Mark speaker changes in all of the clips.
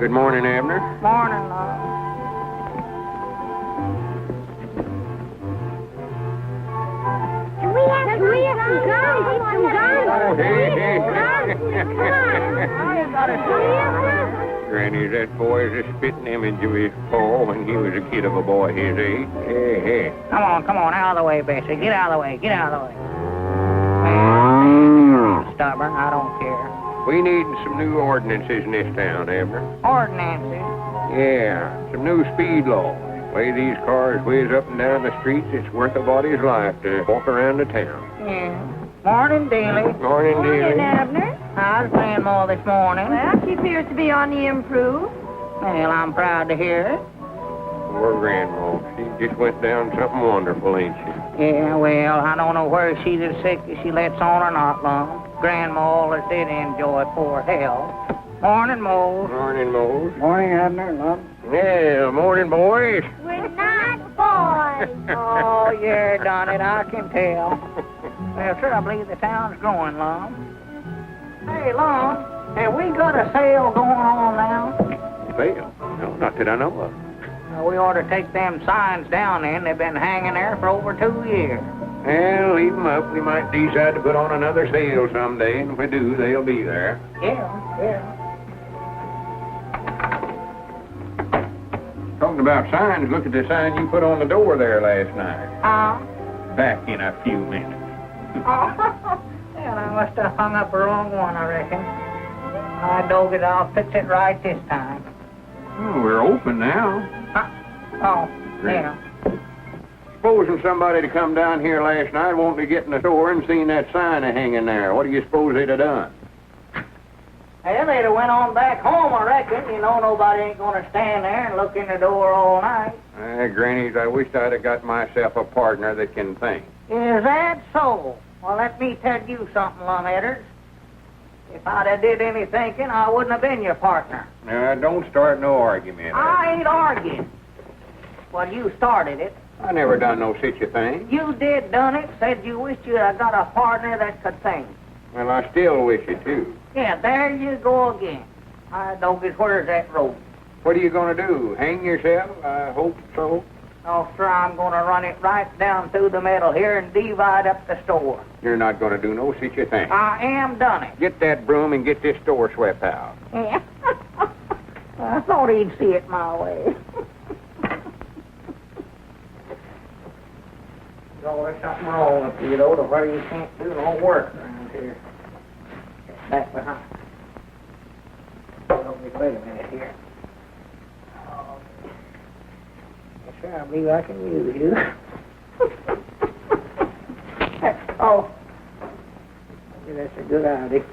Speaker 1: Good morning, Abner.
Speaker 2: Morning, Lum.
Speaker 3: We have some guns.
Speaker 1: Oh, hey.
Speaker 3: Come
Speaker 1: Granny, that boy is a spitting image of his pa when he was a kid of a boy his age. Hey.
Speaker 2: Come on, out of the way, Bessie. Get out of the way. Stubborn, I don't care.
Speaker 1: We need some new ordinances in this town, Abner.
Speaker 2: Ordinances.
Speaker 1: Yeah, some new speed laws. The way these cars whiz up and down the streets, it's worth a body's life to walk around the town.
Speaker 2: Yeah. Morning, Daly.
Speaker 1: Morning, dearie.
Speaker 3: Abner.
Speaker 2: How's Grandma this morning?
Speaker 3: Well, she appears to be on the improve.
Speaker 2: Well, I'm proud to hear it.
Speaker 1: Poor Grandma. She just went down something wonderful, ain't she?
Speaker 2: Yeah, well, I don't know where she's as sick as she lets on or not, Lum. Grandma always did enjoy poor health. Morning, Mose.
Speaker 1: Morning, Mose.
Speaker 2: Morning, Abner, Lum.
Speaker 1: Yeah, morning, boys.
Speaker 3: We're not boys.
Speaker 2: Oh, yeah, done it, I can tell. Well, sir, I believe the town's growing, Lum. Hey, Lum, have we got a sale going on now?
Speaker 1: Sale? No, not that I know of.
Speaker 2: We ought to take them signs down then. They've been hanging there for over 2 years.
Speaker 1: Well, leave them up. We might decide to put on another sale someday, and if we do, they'll be there.
Speaker 2: Yeah.
Speaker 1: Talking about signs, look at the sign you put on the door there last night. Back in a few minutes.
Speaker 2: Well, I must have hung up the wrong one, I reckon. I dog it, I'll fix it right this time.
Speaker 1: Oh, we're open now.
Speaker 2: Oh, yeah.
Speaker 1: Supposing somebody to come down here last night wanting to get in the store and seen that sign hanging there. What do you suppose they'd have done?
Speaker 2: Well, they'd have went on back home, I reckon. You know, nobody ain't going to stand there and look in the door all night.
Speaker 1: Grannies, I wish I'd have got myself a partner that can think.
Speaker 2: Is that so? Well, let me tell you something, Lum Edders. If I'd have did any thinking, I wouldn't have been your partner.
Speaker 1: Now, don't start no argument.
Speaker 2: I ain't arguing. Well, you started it.
Speaker 1: I never done no such a thing.
Speaker 2: You did done it. Said you wished you'd have got a partner that could think.
Speaker 1: Well, I still wish it, too.
Speaker 2: Yeah, there you go again. I don't get where's that rope.
Speaker 1: What are you going to do? Hang yourself? I hope so.
Speaker 2: No, sir, I'm going to run it right down through the middle here and divide up the store.
Speaker 1: You're not going to do no such a thing.
Speaker 2: I am done it.
Speaker 1: Get that broom and get this store swept out.
Speaker 2: Yeah. I thought he'd see it my way. Oh, there's something wrong with you, though, to where you can't do no work around here. Get back behind. Wait a minute here. Oh, yes, sir, I believe I can use you. Oh. Maybe that's a good idea.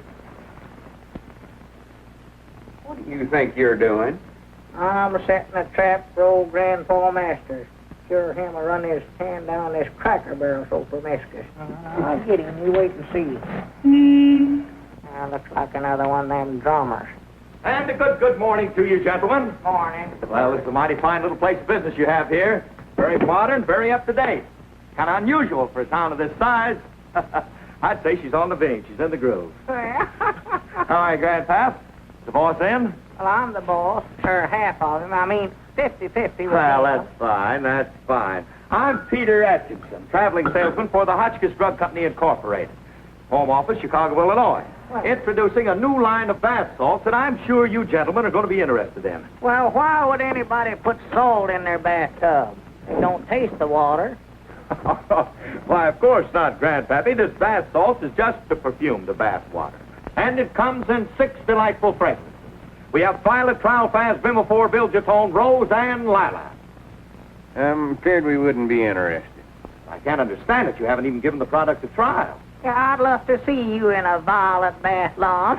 Speaker 1: What do you think you're doing?
Speaker 2: I'm setting a trap for old Grandpa Masters. Sure him will run his hand down this cracker barrel so promiscuous. I'll get him. You wait and see. Looks like another one of them drummers.
Speaker 4: And a good morning to you, gentlemen.
Speaker 2: Morning.
Speaker 4: Well, it's a mighty fine little place of business you have here. Very modern, very up-to-date. Kind of unusual for a town of this size. I'd say she's on the vein. She's in the groove. All right, Grandpap. The boss in?
Speaker 2: Well, I'm the boss. Or half of him. I mean, 50-50.
Speaker 4: Well, that's fine. I'm Peter Atkinson, traveling salesman for the Hotchkiss Drug Company Incorporated. Home office, Chicago, Illinois.
Speaker 2: Well,
Speaker 4: introducing a new line of bath salts that I'm sure you gentlemen are going to be interested in.
Speaker 2: Well, why would anybody put salt in their bathtub? They don't taste the water.
Speaker 4: Why, of course not, Grandpappy. This bath salt is just to perfume the bath water. And it comes in 6 delightful fragrances. We have violet, trialfaz, vimofor, bilgetone, rose, and lilac.
Speaker 1: I'm afraid we wouldn't be interested.
Speaker 4: I can't understand it. You haven't even given the product a trial.
Speaker 2: Yeah, I'd love to see you in a violet bath, Lum.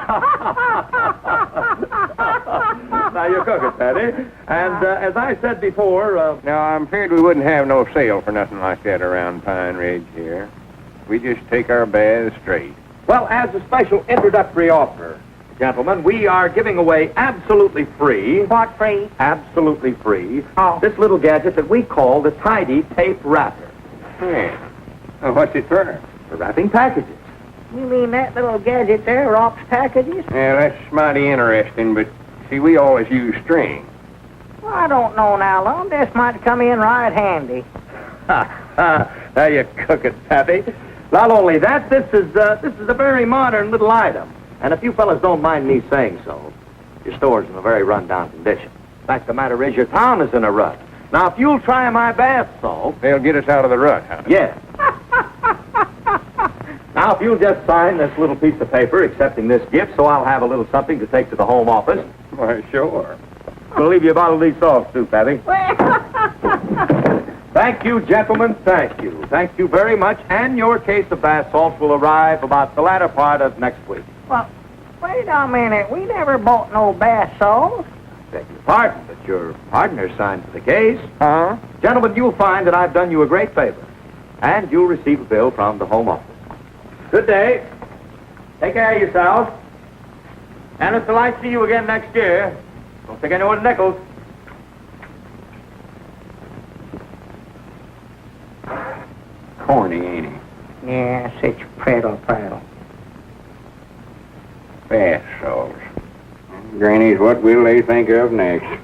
Speaker 4: Now, you're cooking, Patty. And as I said before...
Speaker 1: No, I'm afraid we wouldn't have no sale for nothing like that around Pine Ridge here. We just take our baths straight.
Speaker 4: Well, as a special introductory offer, gentlemen, we are giving away absolutely free...
Speaker 2: What free?
Speaker 4: Absolutely free.
Speaker 2: Oh.
Speaker 4: This little gadget that we call the Tidy Tape Wrapper.
Speaker 1: Yeah. Well, what's it for?
Speaker 4: For wrapping packages.
Speaker 2: You mean that little gadget there wraps packages?
Speaker 1: Yeah, that's mighty interesting, but See, we always use string.
Speaker 2: Well, I don't know now, Lum. This might come in right handy.
Speaker 4: There you cook it, Pappy. Not only that, this is a very modern little item. And if you fellas don't mind me saying so, your store's in a very run-down condition. Fact of the matter is, your town is in a rut. Now, if you'll try my bath salts...
Speaker 1: They'll get us out of the rut, huh?
Speaker 4: Yes. Now, if you'll just sign this little piece of paper accepting this gift, so I'll have a little something to take to the home office.
Speaker 1: Why, sure.
Speaker 4: We'll leave you a bottle of these salts, too, Pappy. Thank you, gentlemen. Thank you. Thank you very much. And your case of bath salts will arrive about the latter part of next week.
Speaker 2: Well, wait a minute. We never bought no bath salts.
Speaker 4: Beg your pardon, but your partner signed for the case.
Speaker 1: Huh?
Speaker 4: Gentlemen, you'll find that I've done you a great favor. And you'll receive a bill from the home office. Good day. Take care of yourselves. And until I see you again next year, don't take any more nickels.
Speaker 1: Corny, ain't he?
Speaker 2: Yeah, such prattle.
Speaker 1: Bath salts. Granny's, what will they think of next?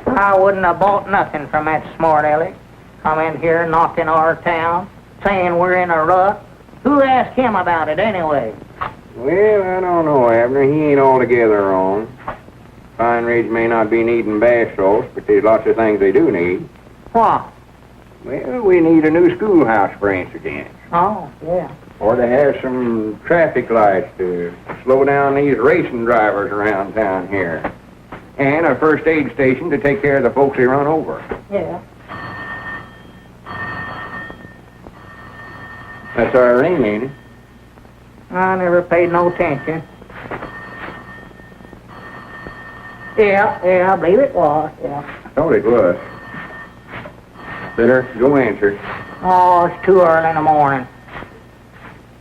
Speaker 2: I wouldn't have bought nothing from that smart aleck. Come in here knocking our town, saying we're in a rut. Who asked him about it anyway?
Speaker 1: Well, I don't know, Abner. He ain't altogether wrong. Pine Ridge may not be needing bath salts, but there's lots of things they do need.
Speaker 2: What?
Speaker 1: Well, we need a new schoolhouse, for instance.
Speaker 2: Oh, yeah.
Speaker 1: Or to have some traffic lights to slow down these racing drivers around town here. And a first aid station to take care of the folks they run over.
Speaker 2: Yeah.
Speaker 1: That's our ring, ain't it?
Speaker 2: I never paid no attention. Yeah, I believe it was, yeah.
Speaker 1: I thought it was. Better go answer.
Speaker 2: Oh, it's too early in the morning.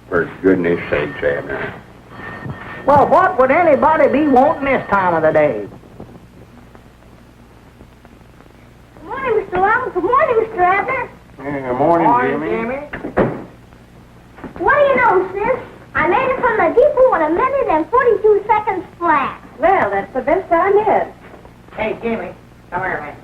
Speaker 1: For goodness sakes, Abner.
Speaker 2: Well, what would anybody be wanting this time of the day?
Speaker 3: Good morning, Mr. Lum. Good morning, Mr. Abner.
Speaker 1: Yeah, morning, Jimmy.
Speaker 3: What do you know, sis? I made it from the depot in 1 minute and 42 seconds flat.
Speaker 5: Well, that's the best time yet.
Speaker 2: Hey, Jimmy, come here, man.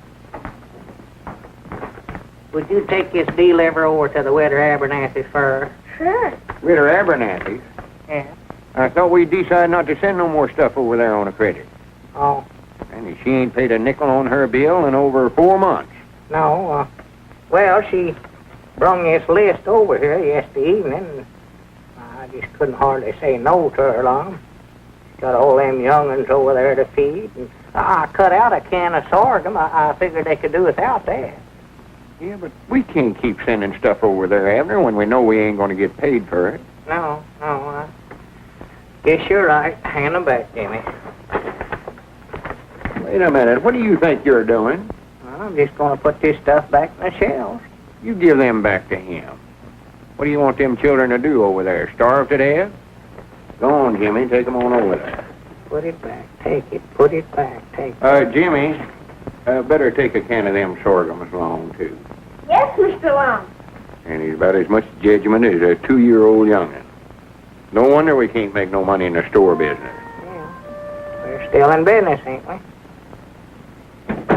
Speaker 2: Would you take this deliver over to the Widow Abernathy's first?
Speaker 3: Sure.
Speaker 1: With her Abernathy.
Speaker 2: Yeah.
Speaker 1: I thought we'd decided not to send no more stuff over there on a credit.
Speaker 2: Oh,
Speaker 1: And she ain't paid a nickel on her bill in over 4 months.
Speaker 2: no, well, she brung this list over here yesterday evening, and I just couldn't hardly say no to her, Lum. Got all them young'uns over there to feed, and I cut out a can of sorghum. I figured they could do without that.
Speaker 1: Yeah, but we can't keep sending stuff over there, Abner, when we know we ain't going to get paid for it.
Speaker 2: No, I guess you're right. Hand them back, Jimmy.
Speaker 1: Wait a minute. What do you think you're doing?
Speaker 2: I'm just going to put this stuff back in the shelves.
Speaker 1: You give them back to him. What do you want them children to do over there? Starve to death? Go on, Jimmy. Take them on over there.
Speaker 2: Put it back. Take it. Put it back. Take it.
Speaker 1: Jimmy, better take a can of them sorghums along, too.
Speaker 3: Yes, Mr. Lum.
Speaker 1: And he's about as much judgment as a 2-year-old young'un. No wonder we can't make no money in the store business.
Speaker 2: Yeah. We're still in business, ain't we?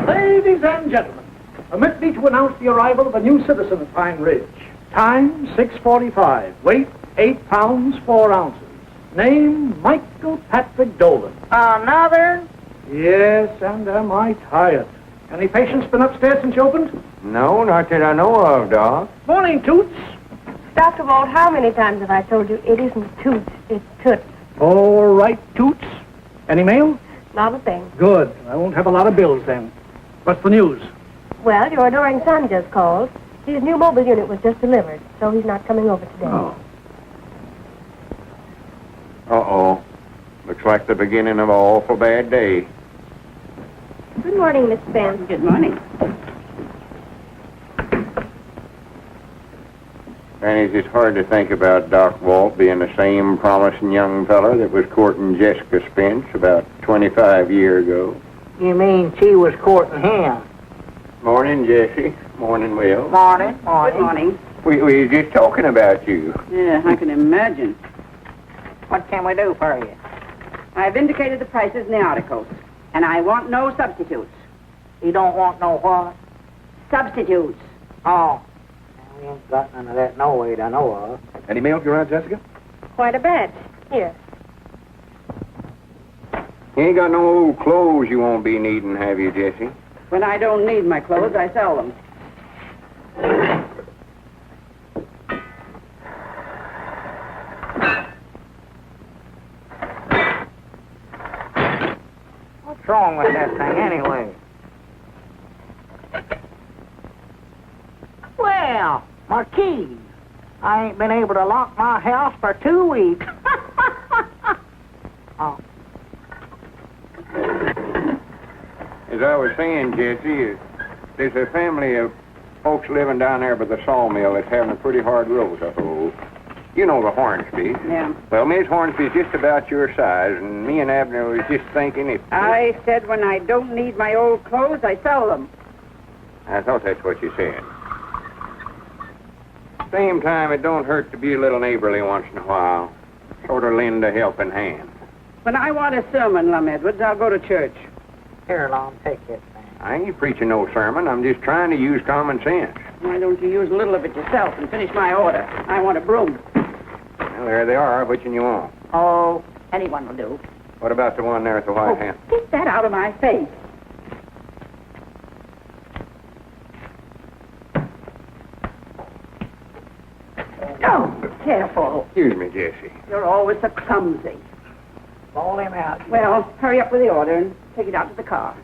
Speaker 6: Ladies and gentlemen, permit me to announce the arrival of a new citizen at Pine Ridge. Time, 6:45. Weight, 8 pounds, 4 ounces. Name, Michael Patrick Dolan.
Speaker 2: Another?
Speaker 6: Yes, and am I tired. Any patients been upstairs since you opened?
Speaker 1: No, not that I know of, Doc.
Speaker 6: Morning, Toots.
Speaker 5: Dr. Walt, how many times have I told you it isn't Toots, it's Toots?
Speaker 6: All right, Toots. Any mail?
Speaker 5: Not a thing.
Speaker 6: Good. I won't have a lot of bills then. What's the news?
Speaker 5: Well, your adoring son just called. His new mobile unit was just delivered, so he's not coming over today.
Speaker 6: Oh.
Speaker 1: Uh-oh. Looks like the beginning of an awful bad day.
Speaker 5: Good morning, Miss Spence.
Speaker 7: Good morning.
Speaker 1: And it's hard to think about Doc Walt being the same promising young fella that was courting Jessica Spence about 25 years ago.
Speaker 2: You mean she was courting him?
Speaker 1: Morning, Jessie. Morning, Will.
Speaker 2: Morning.
Speaker 7: Good morning.
Speaker 1: We were just talking about you.
Speaker 7: Yeah, I can imagine.
Speaker 2: What can we do for you?
Speaker 7: I've indicated the prices in the articles, and I want no substitutes.
Speaker 2: You don't want no what?
Speaker 7: Substitutes.
Speaker 2: Oh. We ain't got none of that no way I know of.
Speaker 4: Any milk around, Jessica?
Speaker 5: Quite a batch. Here.
Speaker 1: You ain't got no old clothes you won't be needing, have you, Jesse?
Speaker 7: When I don't need my clothes, I sell them.
Speaker 2: What's wrong with that thing anyway? Well, my keys. I ain't been able to lock my house for 2 weeks. Oh.
Speaker 1: As I was saying, Jesse, there's a family of folks living down there by the sawmill that's having a pretty hard road to hoe. You know the Hornsby.
Speaker 7: Yeah.
Speaker 1: Well, Miss Hornsby's just about your size, and me and Abner was just thinking if...
Speaker 7: I said when I don't need my old clothes, I sell them.
Speaker 1: I thought that's what you said. Same time, it don't hurt to be a little neighborly once in a while. Sort of lend a helping hand.
Speaker 7: When I want a sermon, Lum Edwards, I'll go to church.
Speaker 2: Here, Lum, take this thing.
Speaker 1: I ain't preaching no sermon. I'm just trying to use common sense.
Speaker 7: Why don't you use a little of it yourself and finish my order? I want a broom.
Speaker 1: Well, there they are. Which one you want?
Speaker 7: Oh, anyone will do.
Speaker 1: What about the one there at the White House?
Speaker 7: Get that out of my face. Oh, careful.
Speaker 1: Excuse me, Jesse.
Speaker 7: You're always so clumsy.
Speaker 2: Ball him out.
Speaker 7: Well, hurry up with the order and take it out to the car.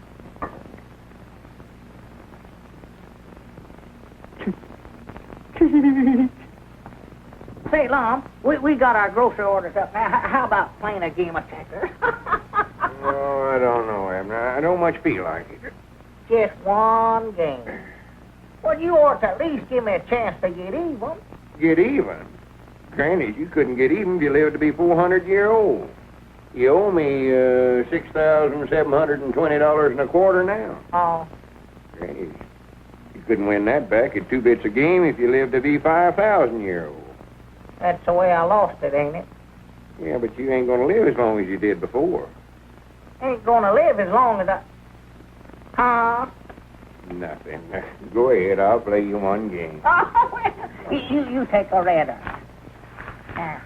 Speaker 2: Say, Lum, we got our grocery orders up now. How about playing a game of checkers?
Speaker 1: No, I don't know, Abner. I don't much feel like it.
Speaker 2: Just one game. Well, you ought to at least give me a chance to get even.
Speaker 1: Get even? Granny, you couldn't get even if you lived to be 400 years old. You owe me $6,720 and a quarter now.
Speaker 2: Oh.
Speaker 1: Granny, you couldn't win that back at 2 bits a game if you lived to be 5,000 years old.
Speaker 2: That's the way I lost it, ain't it?
Speaker 1: Yeah, but you ain't gonna live as long as you did before.
Speaker 2: Ain't gonna live as long as I... Huh?
Speaker 1: Nothing. Go ahead, I'll play you one game.
Speaker 2: Oh, well, you take a redder. Now.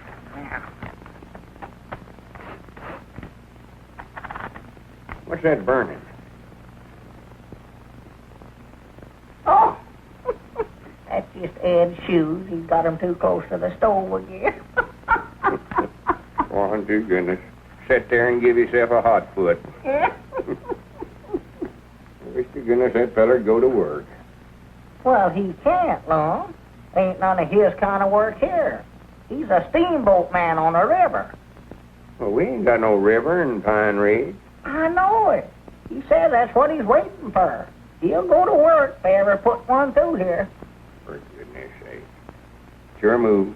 Speaker 1: What's that burning?
Speaker 2: Oh! That's just Ed's shoes. He's got them too close to the stove again.
Speaker 1: Oh, to goodness. Sit there and give yourself a hot foot.
Speaker 2: Yeah.
Speaker 1: Wish to goodness that feller'd go to work.
Speaker 2: Well, he can't, Lum. Ain't none of his kind of work here. He's a steamboat man on the river.
Speaker 1: Well, we ain't got no river in Pine Ridge.
Speaker 2: I know it. He said that's what he's waiting for. He'll go to work if they ever put one through here.
Speaker 1: For goodness sake. Sure move.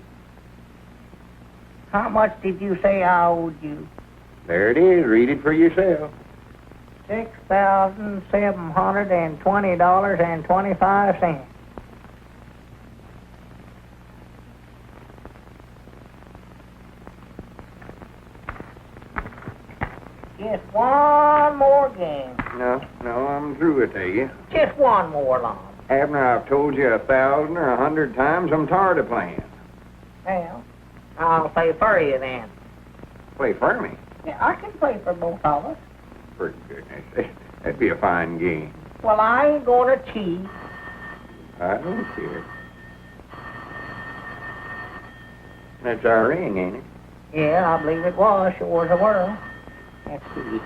Speaker 2: How much did you say I owed you?
Speaker 1: There it is. Read it for yourself.
Speaker 2: $6,720.25. Just one more game.
Speaker 1: No, I'm through with you.
Speaker 2: Just one more, Lum.
Speaker 1: Abner, I've told you 1,000 or 100 times I'm tired of playing.
Speaker 2: Well, I'll play for you then.
Speaker 1: Play for me.
Speaker 2: Yeah, I can play for both of us.
Speaker 1: For goodness sake. That'd be a fine game.
Speaker 2: Well, I ain't gonna cheat.
Speaker 1: I don't care. That's our ring, ain't it?
Speaker 2: Yeah, I believe it was. Sure as a whirl. Let's see.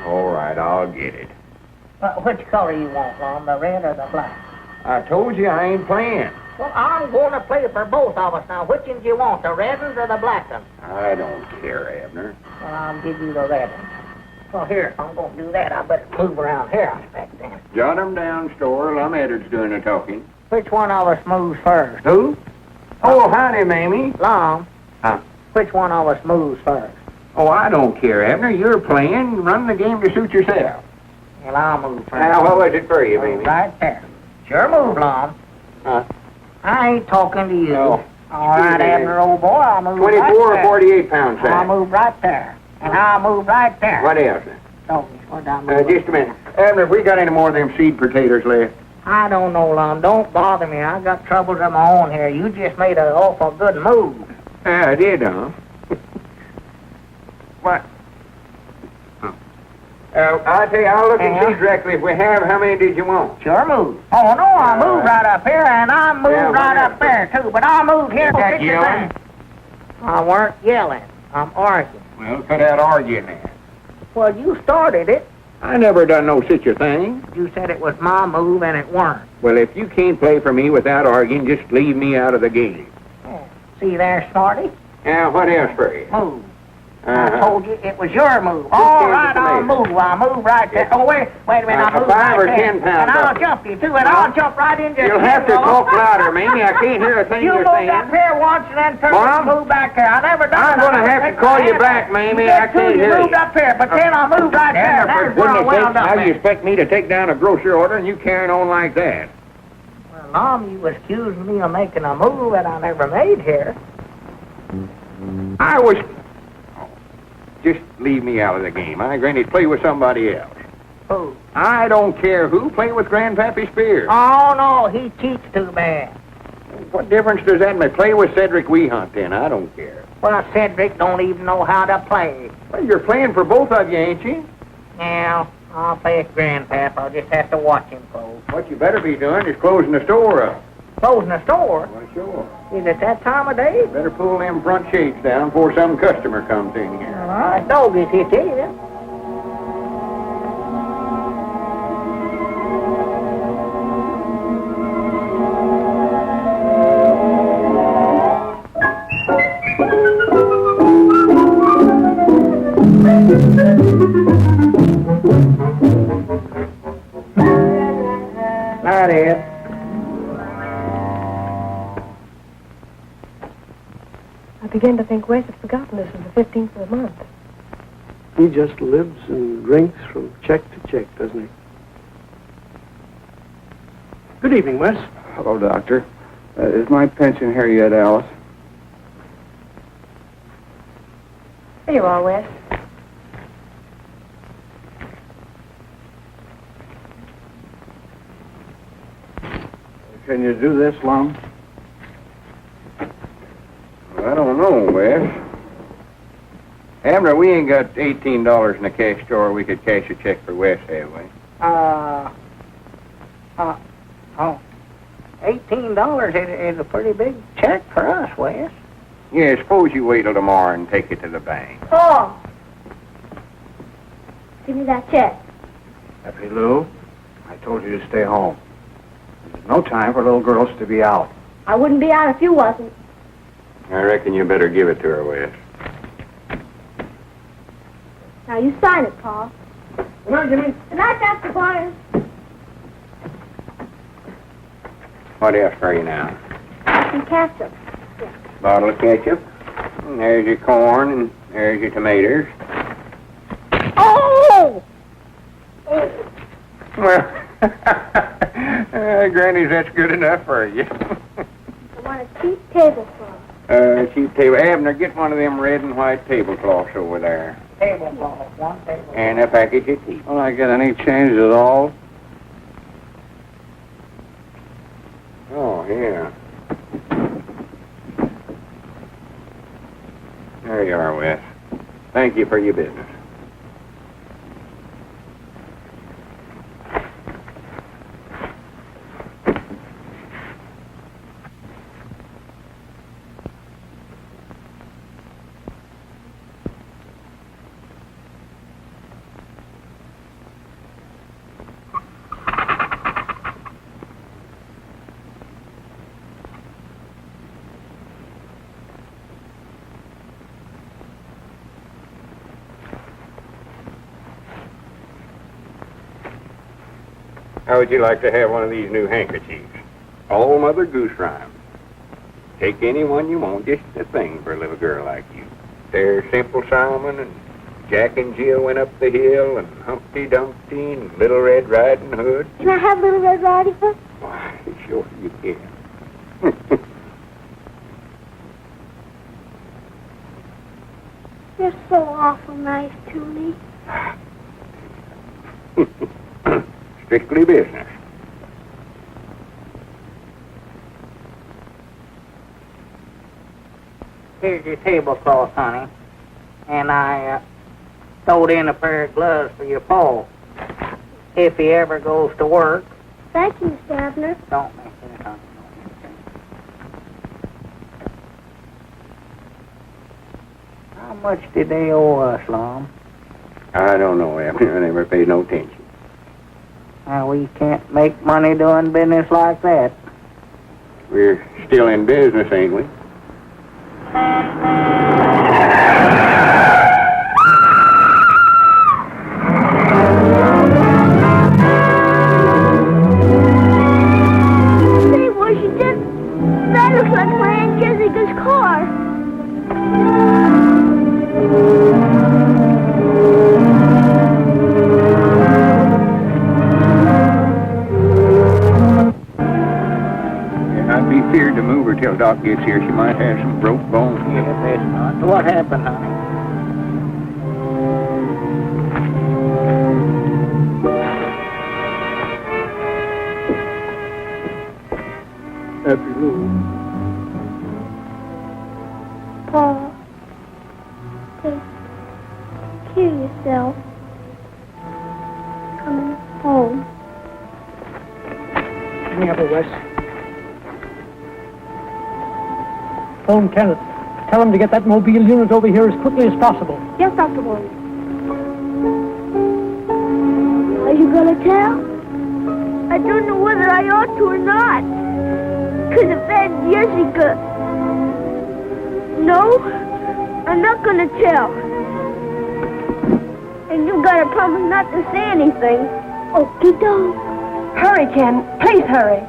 Speaker 1: All right, I'll get it.
Speaker 2: Which color you want, Lum, the red or the black?
Speaker 1: I told you I ain't playing.
Speaker 2: Well, I'm gonna play for both of us now. Which ones you want, the red ones or the black ones?
Speaker 1: I don't care, Abner.
Speaker 2: Well, I'll give you the red ones. Well, here, if I'm gonna do that, I better move around here, I expect then.
Speaker 1: Jot 'em down, store. Lum Edwards doing the talking.
Speaker 2: Which one of us moves first?
Speaker 1: Who? Oh, howdy, Mamie.
Speaker 2: Lum.
Speaker 1: Huh?
Speaker 2: Which one of us moves first?
Speaker 1: Oh, I don't care, Abner. You're playing. Run the game to suit yourself.
Speaker 2: Well, I'll move first.
Speaker 1: Now, what was it for you, Mamie?
Speaker 2: Right there. Sure move, Lum.
Speaker 1: Huh?
Speaker 2: I ain't talking to you.
Speaker 1: No.
Speaker 2: All right,
Speaker 1: Excuse me.
Speaker 2: Abner, old boy, I'll move
Speaker 1: 24
Speaker 2: right
Speaker 1: or
Speaker 2: there.
Speaker 1: 48 pound sack?
Speaker 2: I'll move right there. And I'll move right there.
Speaker 1: What else?
Speaker 2: Doggies, what I move?
Speaker 1: Just a minute. Abner, have we got any more of them seed potatoes left?
Speaker 2: I don't know, Lum. Don't bother me. I got troubles of my own here. You just made an awful good move.
Speaker 1: I did, huh? What? I'll tell you, I'll look and see directly if we have. How many did you want?
Speaker 2: Sure move. Oh, no, I moved right up here, and I moved right up there, too. But I moved here.
Speaker 1: That yelling?
Speaker 2: I weren't yelling. I'm arguing.
Speaker 1: Well, cut out arguing then.
Speaker 2: Well, you started it.
Speaker 1: I never done no such a thing.
Speaker 2: You said it was my move, and it weren't.
Speaker 1: Well, if you can't play for me without arguing, just leave me out of the game.
Speaker 2: See there, Smarty?
Speaker 1: Now, what else for you?
Speaker 2: Move. I told you it was your move. All right, I'll move. I'll move right there. Oh, wait a minute. I'll move
Speaker 1: 5 or
Speaker 2: right
Speaker 1: 10
Speaker 2: there.
Speaker 1: pounds.
Speaker 2: And I'll jump you, too, and I'll jump right in just
Speaker 1: You'll have to talk louder, Mamie. I can't hear a thing
Speaker 2: you
Speaker 1: you're
Speaker 2: moved
Speaker 1: saying.
Speaker 2: up here once and then turned and moved back there. I never done
Speaker 1: I'm
Speaker 2: it.
Speaker 1: going to have to call you back, Mamie. I can't hear
Speaker 2: you
Speaker 1: you.
Speaker 2: moved up here, but then I moved right there.
Speaker 1: For
Speaker 2: That's where I
Speaker 1: goodness
Speaker 2: wound
Speaker 1: sake,
Speaker 2: up
Speaker 1: how do you
Speaker 2: at.
Speaker 1: expect me to take down a grocery order and you carrying on like that?
Speaker 2: Well, Mom, you accused me of making a move that I never made here.
Speaker 1: I was... Just leave me out of the game. I granny play with somebody else.
Speaker 2: Who?
Speaker 1: I don't care who. Play with Grandpappy Spears.
Speaker 2: Oh, no, he cheats too bad.
Speaker 1: What difference does that make? Play with Cedric Weehunt then. I don't care.
Speaker 2: Well, Cedric don't even know how to play.
Speaker 1: Well, you're playing for both of you, ain't you?
Speaker 2: Now, I'll play with Grandpap. I'll just have to watch him close.
Speaker 1: What you better be doing is closing the store up.
Speaker 2: Closing the store?
Speaker 1: Well, sure.
Speaker 2: Is it that time of day?
Speaker 1: Better pull them front shades down before some customer comes in here.
Speaker 2: All right, doggies, it is. That is.
Speaker 5: I begin to think Wes had forgotten this is the 15th of the month.
Speaker 8: He just lives and drinks from check to check, doesn't he? Good evening, Wes.
Speaker 9: Hello, Doctor. Is my pension here yet, Alice?
Speaker 5: There you are, Wes.
Speaker 9: Can you do this, Lum?
Speaker 1: I don't know, Wes. Abner, we ain't got $18 in the cash drawer. We could cash a check for Wes, have we?
Speaker 2: $18 is a pretty big check for us, Wes.
Speaker 1: Yeah, suppose you wait till tomorrow and take it to the bank.
Speaker 3: Paul, give me that check.
Speaker 9: Happy Lou, I told you to stay home. There's no time for little girls to be out.
Speaker 3: I wouldn't be out if you wasn't.
Speaker 1: I reckon you better give it to her, Wes.
Speaker 3: Now you sign it, Paul.
Speaker 2: Well, Jimmy.
Speaker 3: Good night, Dr. Barnes.
Speaker 1: What else for you now?
Speaker 3: Some ketchup.
Speaker 1: Bottle of ketchup. And there's your corn, and there's your tomatoes.
Speaker 2: Oh!
Speaker 1: Well, Granny's, that's good enough for you.
Speaker 3: I want a cheap tablecloth.
Speaker 1: Cheap table. Abner, get one of them red and white tablecloths over there.
Speaker 2: Tablecloth, one tablecloth.
Speaker 1: And a package of tea.
Speaker 9: Will I get any change at all?
Speaker 1: Oh, yeah. There you are, Wes. Thank you for your business. How would you like to have one of these new handkerchiefs? All Mother Goose rhymes. Take any one you want, just a thing for a little girl like you. There's Simple Simon, and Jack and Jill went up the hill, and Humpty Dumpty, and Little Red Riding Hood.
Speaker 3: Can I have Little Red Riding Hood?
Speaker 1: Why, sure you can.
Speaker 3: You're so awful nice to me.
Speaker 1: Strictly business.
Speaker 2: Here's your tablecloth, honey. And I stowed in a pair of gloves for your Paul. If he ever goes to work.
Speaker 3: Thank you, Mr. Abner.
Speaker 2: Don't mention it, honey. How much did they owe us, Lum?
Speaker 1: I don't know, Abner. I never paid no attention.
Speaker 2: Now, we can't make money doing business like that.
Speaker 1: We're still in business, ain't we?
Speaker 3: Say, Washington, that looks like my Aunt Jessica's car.
Speaker 1: I'd be feared to move her till Doc gets here. She might have some broke bones.
Speaker 2: Yeah, best not. What happened, honey?
Speaker 8: Afternoon.
Speaker 3: Paul, take care of yourself. Coming home.
Speaker 6: Give me up, Wes. Phone Kenneth. Tell him to get that mobile unit over here as quickly as possible.
Speaker 3: Yes, Dr. Boyd. Are you gonna tell? I don't know whether I ought to or not. Because of Aunt Jessica. No, I'm not gonna tell. And you gotta promise not to say anything. Okie doke.
Speaker 5: Hurry, Ken. Please hurry.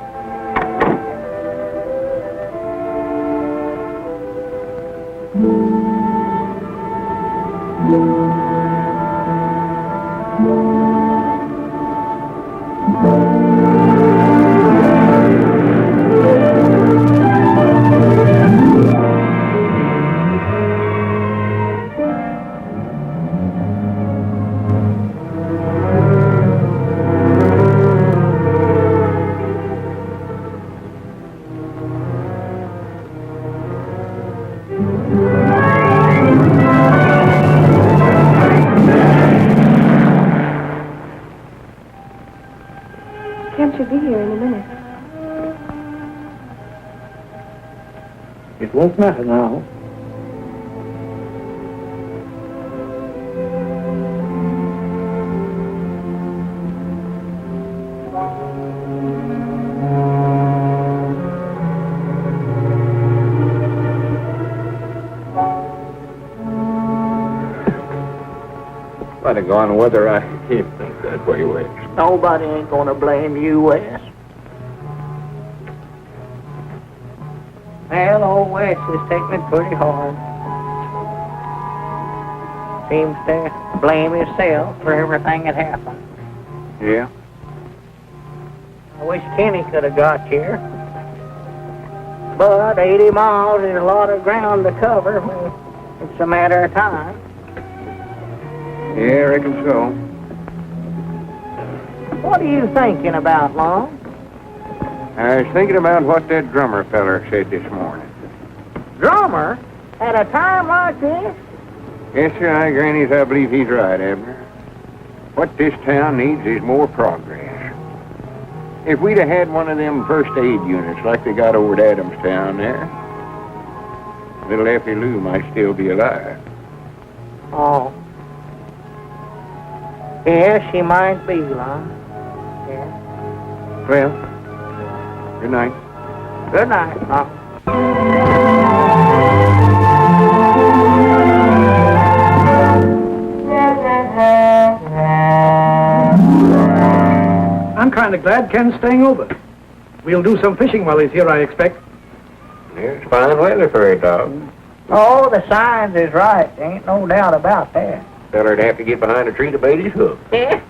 Speaker 5: Ken should be here in a minute.
Speaker 6: It won't matter now.
Speaker 1: Might have gone whether I can't think that way, Wes.
Speaker 2: Nobody ain't gonna blame you, Wes. Well, old Wes is taking it pretty hard. Seems to blame himself for everything that happened.
Speaker 1: Yeah?
Speaker 2: I wish Kenny could have got here. But 80 miles is a lot of ground to cover. It's a matter of time.
Speaker 1: Yeah, I reckon so.
Speaker 2: What are you thinking about, Lum?
Speaker 1: I was thinking about what that drummer feller said this morning.
Speaker 2: Drummer? At a time like this?
Speaker 1: Yes, sir, Grannies, I believe he's right, Abner. What this town needs is more progress. If we'd have had one of them first aid units like they got over at Adamstown there, little Effie Lou might still be alive.
Speaker 2: Oh. Yes, she might be, Lum. Yeah.
Speaker 1: Well, good night.
Speaker 2: Good night, Lum.
Speaker 6: I'm kind of glad Ken's staying over. We'll do some fishing while he's here, I expect.
Speaker 1: It's fine weather for a dog.
Speaker 2: Oh, the signs is right. There ain't no doubt about that.
Speaker 1: Feller'd have to get behind a tree to bait his hook.
Speaker 2: Yeah.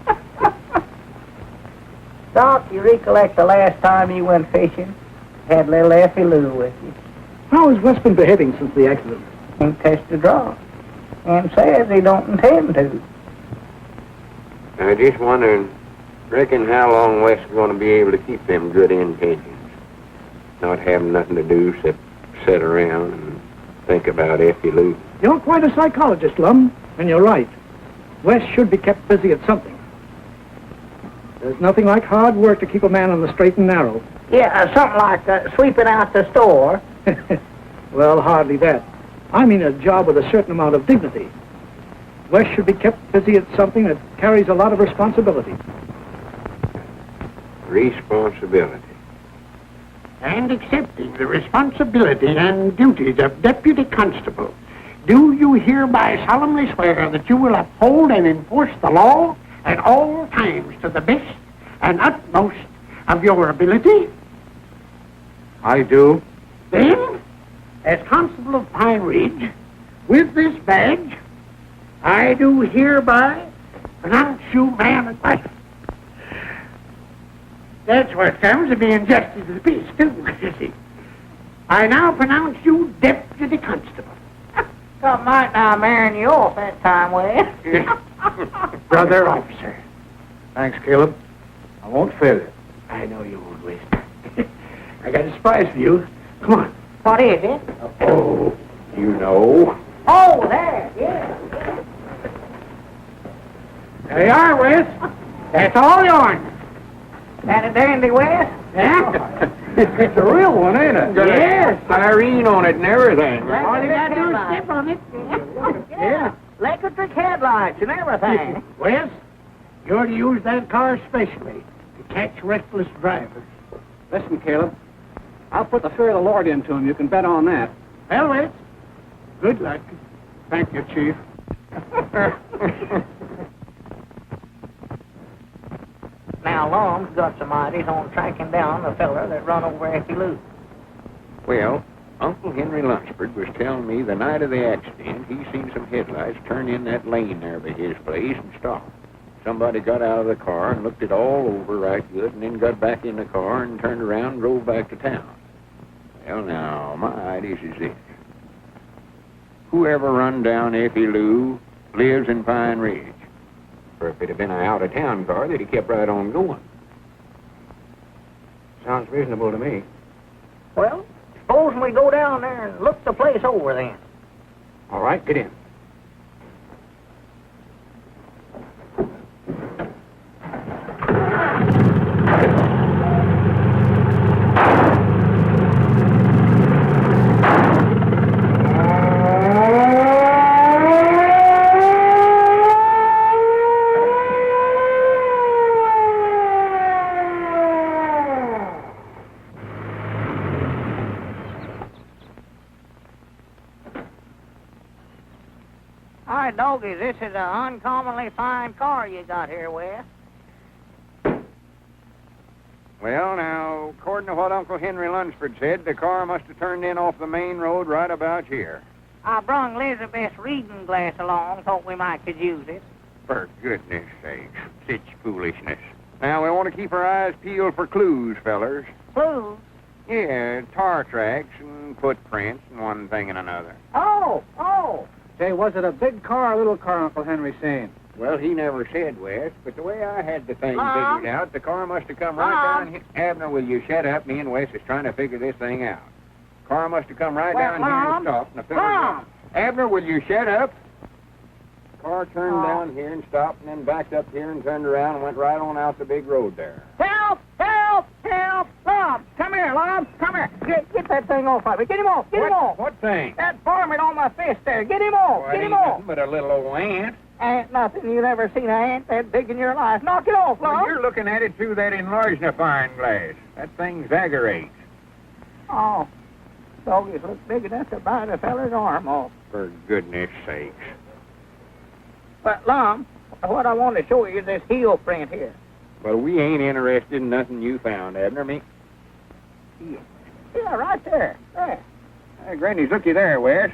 Speaker 2: Doc, you recollect the last time you went fishing? Had little Effie Lou with you.
Speaker 6: How has Wes been behaving since the accident?
Speaker 2: Ain't touched a drop. And says he don't intend to.
Speaker 1: I just wondering, reckon how long Wes is going to be able to keep them good intentions? Not having nothing to do except sit around and think about Effie Lou.
Speaker 6: You're quite a psychologist, Lum, and you're right. Wes should be kept busy at something. There's nothing like hard work to keep a man on the straight and narrow.
Speaker 2: Yeah, something like sweeping out the store.
Speaker 6: Well, hardly that. I mean a job with a certain amount of dignity. Wes should be kept busy at something that carries a lot of responsibility.
Speaker 1: Responsibility.
Speaker 10: And accepting the responsibility and duties of deputy constable, do you hereby solemnly swear that you will uphold and enforce the law at all times to the best and utmost of your ability?
Speaker 9: I do.
Speaker 10: Then, as constable of Pine Ridge, with this badge, I do hereby pronounce you man of life. That's what comes of being justice of the peace, too, you see. I now pronounce you deputy constable.
Speaker 2: Something might now marrying you off that time, Wes.
Speaker 10: Brother officer.
Speaker 9: Thanks, Caleb. I won't fail you.
Speaker 10: I know you won't, Wes. I got a surprise for you. Come on.
Speaker 2: What is it?
Speaker 10: Oh,
Speaker 1: You know.
Speaker 2: Oh, there, yeah.
Speaker 10: there you are, Wes. That's all yours.
Speaker 2: That a dandy, Wes?
Speaker 10: Yeah?
Speaker 9: It's a real one, ain't it?
Speaker 10: Yes.
Speaker 1: Irene on it and everything.
Speaker 10: All you got to do is step on it.
Speaker 2: Yeah. Electric headlights and everything.
Speaker 10: Wes, you're to use that car specially to catch restless drivers.
Speaker 9: Listen, Caleb. I'll put the fear of the Lord into him. You can bet on that.
Speaker 10: Well, Wes, good luck.
Speaker 9: Thank you, Chief.
Speaker 2: Now, Long's got some ideas on tracking down the feller that run over Effie Lou.
Speaker 1: Well, Uncle Henry Lunsford was telling me the night of the accident he seen some headlights turn in that lane there by his place and stop. Somebody got out of the car and looked it all over right good and then got back in the car and turned around and drove back to town. Well, now, my ideas is this. Whoever run down Effie Lou lives in Pine Ridge. For if it had been an out-of-town car, they'd have kept right on going.
Speaker 9: Sounds reasonable to me.
Speaker 2: Well, supposing we go down there and look the place over then.
Speaker 9: All right, get in.
Speaker 2: All right, doggies, this is an uncommonly fine car you got here, Wes.
Speaker 1: Well, now, according to what Uncle Henry Lunsford said, the car must have turned in off the main road right about here.
Speaker 2: I brung Elizabeth's reading glass along, thought we might could use it.
Speaker 1: For goodness sakes, such foolishness. Now, we want to keep our eyes peeled for clues, fellers.
Speaker 2: Clues?
Speaker 1: Yeah, tar tracks and footprints and one thing and another.
Speaker 2: Oh.
Speaker 9: Say, was it a big car or a little car, Uncle Henry saying?
Speaker 1: Well, he never said, Wes, but the way I had the thing
Speaker 2: Mom?
Speaker 1: figured out, the car must have come right
Speaker 2: Mom?
Speaker 1: down here. Abner, will you shut up? Me and Wes is trying to figure this thing out. Car must have come right
Speaker 2: Well,
Speaker 1: down here
Speaker 2: Mom?
Speaker 1: and stopped. And the fella
Speaker 2: Mom?
Speaker 1: Abner, will you shut up? Car turned down here and stopped and then backed up here and turned around and went right on out the big road there.
Speaker 2: Help! Lum, come here, Lum, come here. Get that thing off of me. Get him off, get him off.
Speaker 1: What thing?
Speaker 2: That varmint on my fist there. Get him off,
Speaker 1: Well,
Speaker 2: get
Speaker 1: it
Speaker 2: him
Speaker 1: ain't
Speaker 2: off.
Speaker 1: nothing but a little old ant.
Speaker 2: Ain't nothing. You never seen an ant that big in your life. Knock it off, Lum.
Speaker 1: Well, you're looking at it through that enlarging-a-fine glass. That thing's aggravates.
Speaker 2: Oh, doggies look big enough to bite a feller's arm off.
Speaker 1: For goodness sakes.
Speaker 2: But, Lum, what I want to show you is this heel print here.
Speaker 1: Well, we ain't interested in nothing you found, Abner. Me.
Speaker 2: Yeah, right there. There.
Speaker 1: Hey, Granny's looky there, Wes.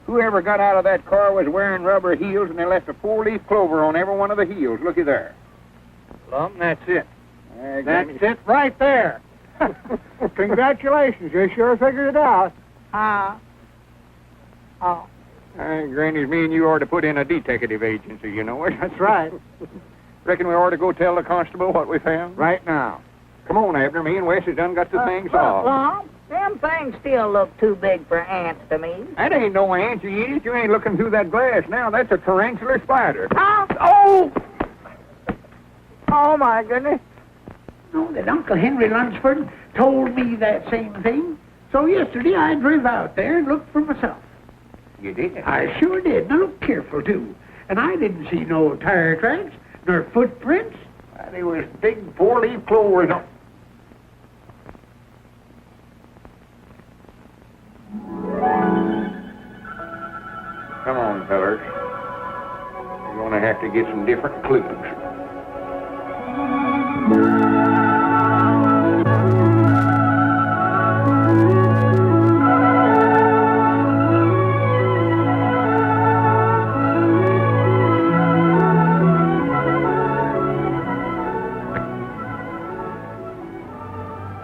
Speaker 1: Whoever got out of that car was wearing rubber heels, and they left a four-leaf clover on every one of the heels. Looky there.
Speaker 9: Lum, that's it.
Speaker 1: That's
Speaker 9: it right there. Congratulations. You sure figured it out.
Speaker 2: Oh.
Speaker 1: Granny's me and you ought to put in a detective agency, you know it.
Speaker 6: That's right.
Speaker 1: Reckon we ought to go tell the constable what we found?
Speaker 6: Right now.
Speaker 1: Come on, Abner. Me and Wes has done got the things off.
Speaker 2: Lum, them things still look too big for ants to me.
Speaker 1: That ain't no ant, you idiot. You ain't looking through that glass now. That's a tarantula spider.
Speaker 2: Oh! Oh, my goodness.
Speaker 10: No, that Uncle Henry Lunsford told me that same thing. So yesterday I drove out there and looked for myself.
Speaker 1: You did?
Speaker 10: I sure did, and I looked careful, too. And I didn't see no tire tracks, nor footprints.
Speaker 1: Well, there was big four-leaf clovers on... Come on, fellers. You're going to have to get some different clues.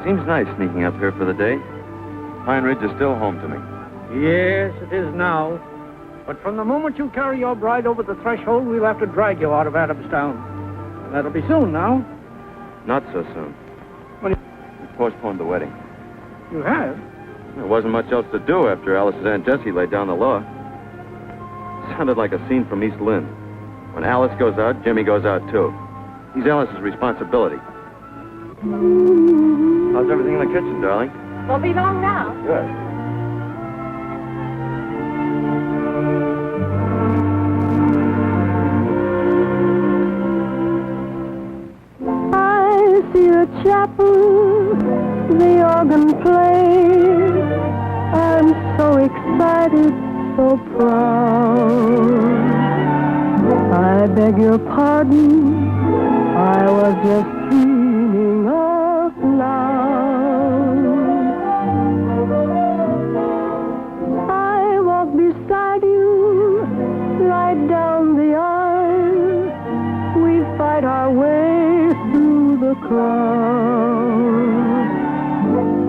Speaker 4: Seems nice sneaking up here for the day. Pine Ridge is still home to me.
Speaker 6: Yes, it is now. But from the moment you carry your bride over the threshold, we'll have to drag you out of Adamstown. And that'll be soon now.
Speaker 4: Not so soon.
Speaker 6: When
Speaker 4: We postponed the wedding.
Speaker 6: you have?
Speaker 4: There wasn't much else to do after Alice's Aunt Jessie laid down the law. Sounded like a scene from East Lynne. When Alice goes out, Jimmy goes out too. He's Alice's responsibility. How's everything in the kitchen, darling?
Speaker 5: Won't be long now.
Speaker 4: Good.
Speaker 3: I see the chapel, the organ plays. I'm so excited, so proud. I beg your pardon, I was just dreaming out loud. I walk beside you, right down the aisle. We fight our way through the crowd.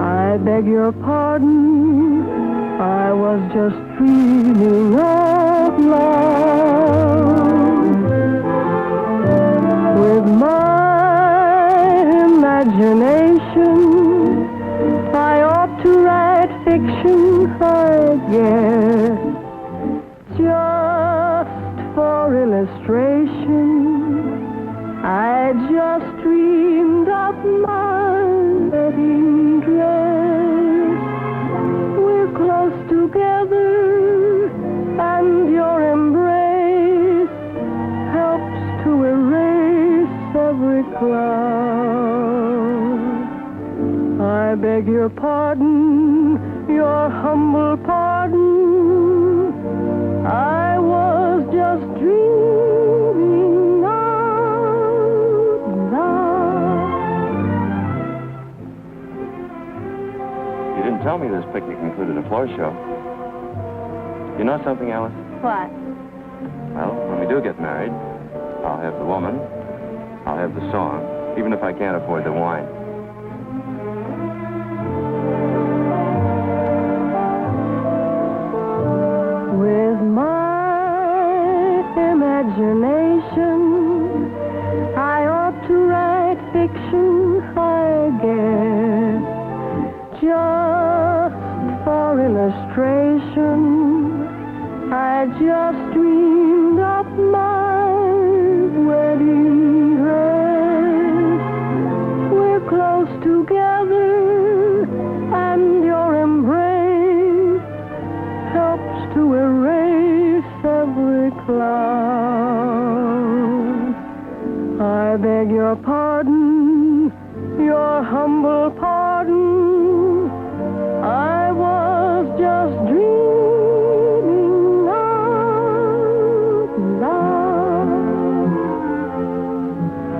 Speaker 3: I beg your pardon, I was just dreaming out loud. With my imagination, I ought to write fiction, I guess. Just for illustration, I just dreamed of my wedding dress. We're close together, and your embrace helps to erase every cloud. I beg your pardon, your humble pardon. I was just dreaming out loud.
Speaker 4: You didn't tell me this picnic included a floor show. You know something, Alice?
Speaker 5: What?
Speaker 4: Well, when we do get married, I'll have the woman, I'll have the song, even if I can't afford the wine.
Speaker 3: With my imagination, I ought to write fiction, I guess. Just for illustration, I just dreamed of my wedding dress. We're close together, and your embrace helps to erase every cloud. I beg your pardon, your humble pardon. I was just dreaming out loud.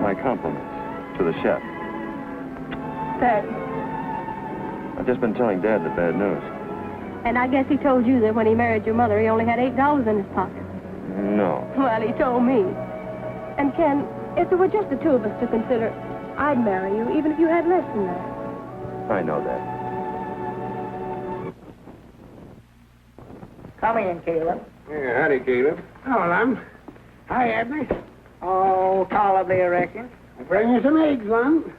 Speaker 4: My compliments to the chef.
Speaker 5: Thanks.
Speaker 4: I've just been telling Dad the bad news.
Speaker 5: And I guess he told you that when he married your mother, he only had $8 in his pocket.
Speaker 4: No.
Speaker 5: Well, he told me. And Ken, if there were just the two of us to consider, I'd marry you, even if you had less than that.
Speaker 4: I know that.
Speaker 2: Come in, Caleb.
Speaker 1: Yeah, howdy, Caleb.
Speaker 10: Hello, Lum. Hi, Abner.
Speaker 2: Oh, tolerably, I reckon.
Speaker 10: I bring you some eggs, Lum.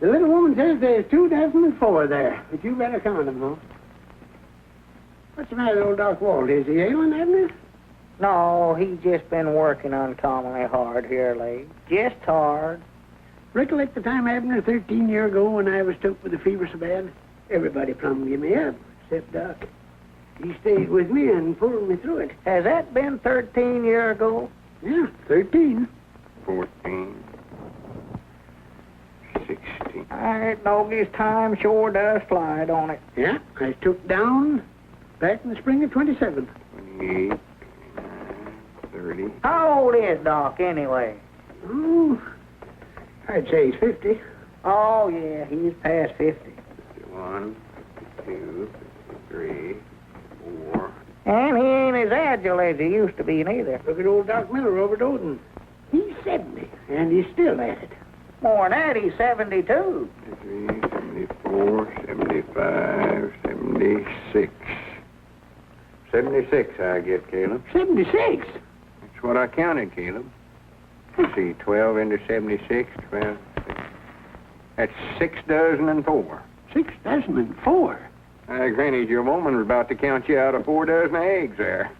Speaker 10: The little woman says there's 2,004 there, but you better count them, huh? What's the matter, old Doc Walt? Is he ailing, Abner?
Speaker 2: No, he's just been working uncommonly hard here lately. Just hard.
Speaker 10: Recollect the time, Abner, 13 years ago when I was took with the fever so bad? Everybody plumb gave me up, except Doc. He stayed with me and pulled me through it.
Speaker 2: Has that been 13 years ago?
Speaker 10: Yeah, 13.
Speaker 1: 14. 16.
Speaker 2: That doggy's time sure does fly, don't it?
Speaker 10: Yeah, I took down back in the spring of 27.
Speaker 1: 28. 30.
Speaker 2: How old is Doc, anyway?
Speaker 10: Oh, I'd say he's 50.
Speaker 2: Oh, yeah, he's past 50.
Speaker 1: 51. 52. 53. 4.
Speaker 2: And he ain't as agile as he used to be, neither.
Speaker 10: Look at old Doc Miller over Doden. He's 70, and he's still at it.
Speaker 2: More than that, he's 72.
Speaker 1: 73, 74, 75, 76. 76, I get, Caleb.
Speaker 10: 76?
Speaker 1: That's what I counted, Caleb. Let's see, 12 into 76, 12. That's 6,004.
Speaker 10: 6,004?
Speaker 1: Granny, your woman was about to count you out of 4 dozen eggs there.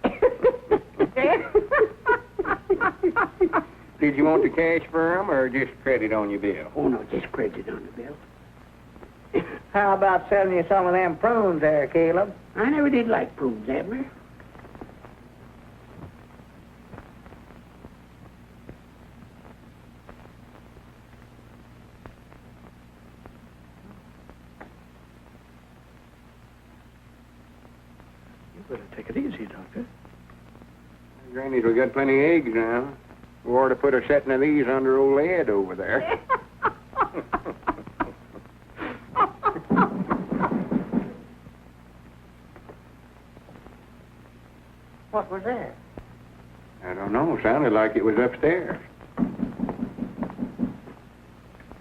Speaker 1: Did you want the cash for them or just credit on your bill?
Speaker 10: Oh, no, just credit on the bill.
Speaker 2: How about selling you some of them prunes there, Caleb?
Speaker 10: I never did like prunes, Abner.
Speaker 6: You better take it easy, Doctor.
Speaker 1: Granny's, we got plenty of eggs now. We ought to put a setting of these under old Ed over there.
Speaker 2: What was that?
Speaker 1: I don't know. Sounded like it was upstairs.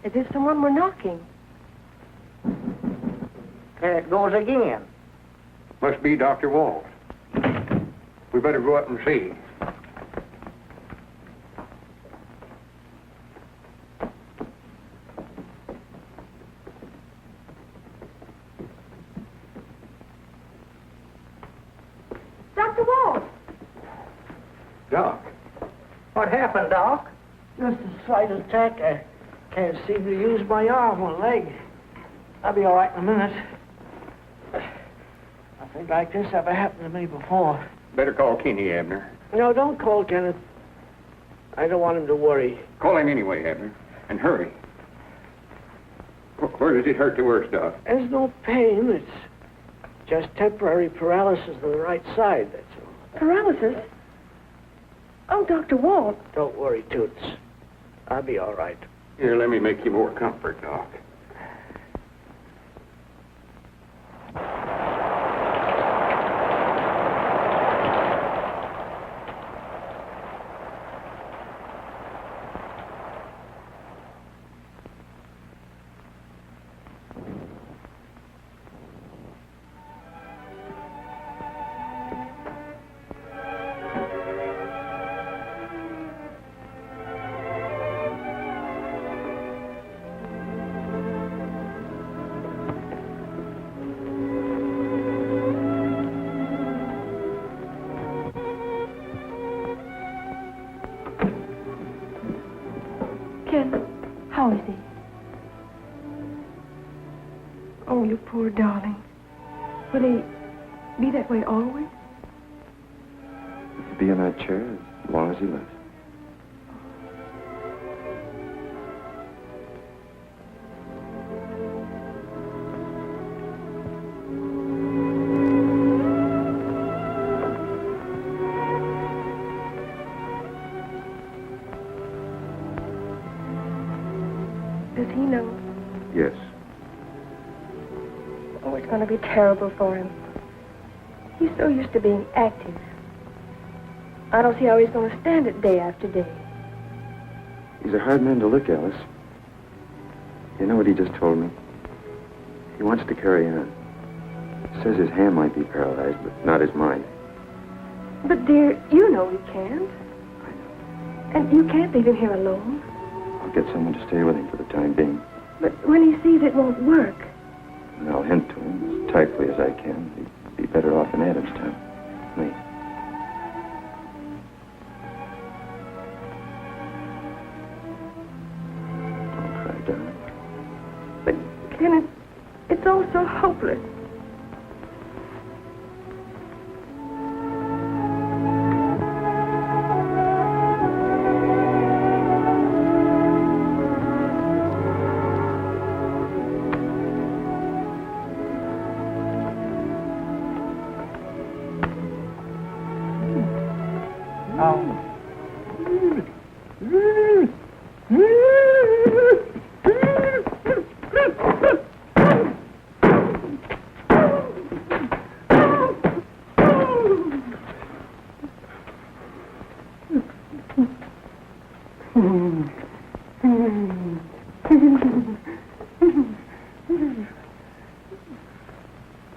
Speaker 5: As if someone were knocking.
Speaker 2: There it goes again.
Speaker 1: Must be Dr. Walt. We better go up and see.
Speaker 5: Dr. Walt!
Speaker 1: Doc.
Speaker 2: What happened, Doc?
Speaker 6: Just a slight attack. I can't seem to use my arm or leg. I'll be all right in a minute. Nothing like this ever happened to me before.
Speaker 1: Better call Kenny, Abner.
Speaker 6: No, don't call Kenneth. I don't want him to worry.
Speaker 1: Call him anyway, Abner. And hurry. Where does it hurt the worst, Doc?
Speaker 6: There's no pain. It's just temporary paralysis of the right side, that's all.
Speaker 5: Paralysis? Oh, Dr. Walt.
Speaker 6: Don't worry, Toots. I'll be all right.
Speaker 1: Here, let me make you more comfort, Doc.
Speaker 5: How is he? Oh, you poor darling. Will he be that way always?
Speaker 11: He'll be in that chair as long as he lives.
Speaker 5: Does he know?
Speaker 11: Yes.
Speaker 5: Oh, it's going to be terrible for him. He's so used to being active. I don't see how he's going to stand it day after day.
Speaker 11: He's a hard man to look, Alice. You know what he just told me? He wants to carry on. Says his hand might be paralyzed, but not his mind.
Speaker 5: But, dear, you know he can't. And you can't leave him here alone.
Speaker 11: I'll get someone to stay with him for the time being.
Speaker 5: But when he sees it won't work,
Speaker 11: And I'll hint to him as tactfully as I can. He'd be better off in Adamstown. Me. Don't cry, darling.
Speaker 5: but, Kenneth, it's all so hopeless.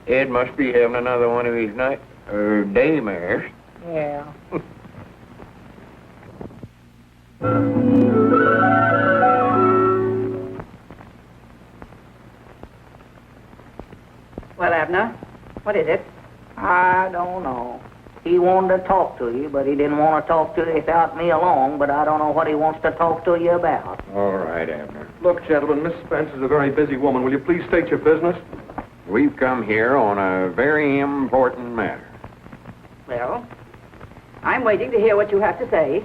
Speaker 1: Ed must be having another one of his night or daymares.
Speaker 2: Yeah.
Speaker 7: Well, Abner, what is it?
Speaker 2: I don't know. He wanted to talk to you, but he didn't want to talk to you without me along, but I don't know what he wants to talk to you about.
Speaker 1: All right, Abner.
Speaker 12: Look, gentlemen, Miss Spence is a very busy woman. Will you please state your business?
Speaker 1: We've come here on a very important matter.
Speaker 7: Well, I'm waiting to hear what you have to say.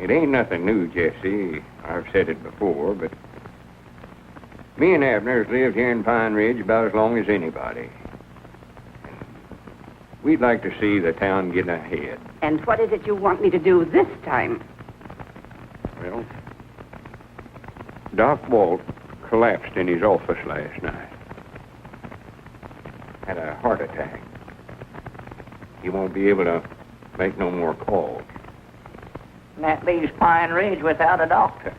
Speaker 1: It ain't nothing new, Jesse. I've said it before, but me and Abner's lived here in Pine Ridge about as long as anybody. We'd like to see the town get ahead.
Speaker 7: And what is it you want me to do this time?
Speaker 1: Well, Doc Walt collapsed in his office last night. Had a heart attack. He won't be able to make no more calls.
Speaker 2: And that leaves Pine Ridge without a doctor.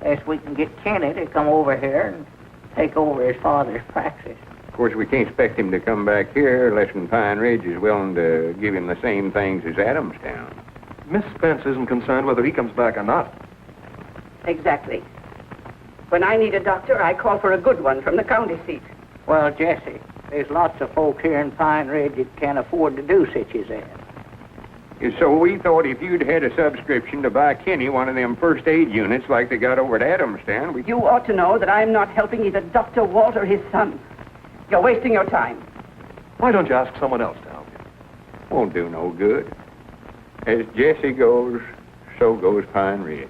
Speaker 2: Unless we can get Kenny to come over here and take over his father's practice.
Speaker 1: Of course, we can't expect him to come back here unless Pine Ridge is willing to give him the same things as Adamstown.
Speaker 12: Miss Spence isn't concerned whether he comes back or not.
Speaker 7: Exactly. When I need a doctor, I call for a good one from the county seat.
Speaker 2: Well, Jesse, there's lots of folk here in Pine Ridge that can't afford to do such as that.
Speaker 1: So we thought if you'd had a subscription to buy Kenny one of them first aid units like they got over at Adamstown, we...
Speaker 7: You ought to know that I'm not helping either Dr. Walt or his son. You're wasting your time.
Speaker 12: Why don't you ask someone else to help you?
Speaker 1: Won't do no good. As Jesse goes, so goes Pine Ridge.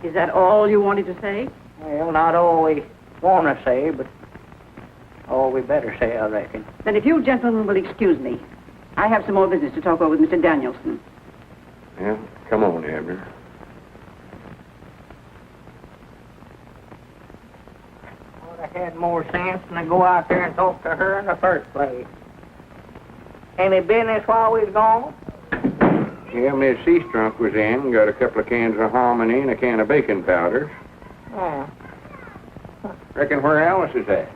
Speaker 7: Is that all you wanted to say?
Speaker 2: Well, not all we want to say, but all we better say, I reckon.
Speaker 7: Then if you gentlemen will excuse me, I have some more business to talk over with Mr. Danielson.
Speaker 1: Yeah, come on, Abner.
Speaker 2: Would have had more sense than to go out there and talk to her in the first place. Any business while we was gone?
Speaker 1: Yeah, Miss Seastrunk was in, got a couple of cans of hominy and a can of baking powders.
Speaker 2: Yeah.
Speaker 1: Reckon where Alice is at?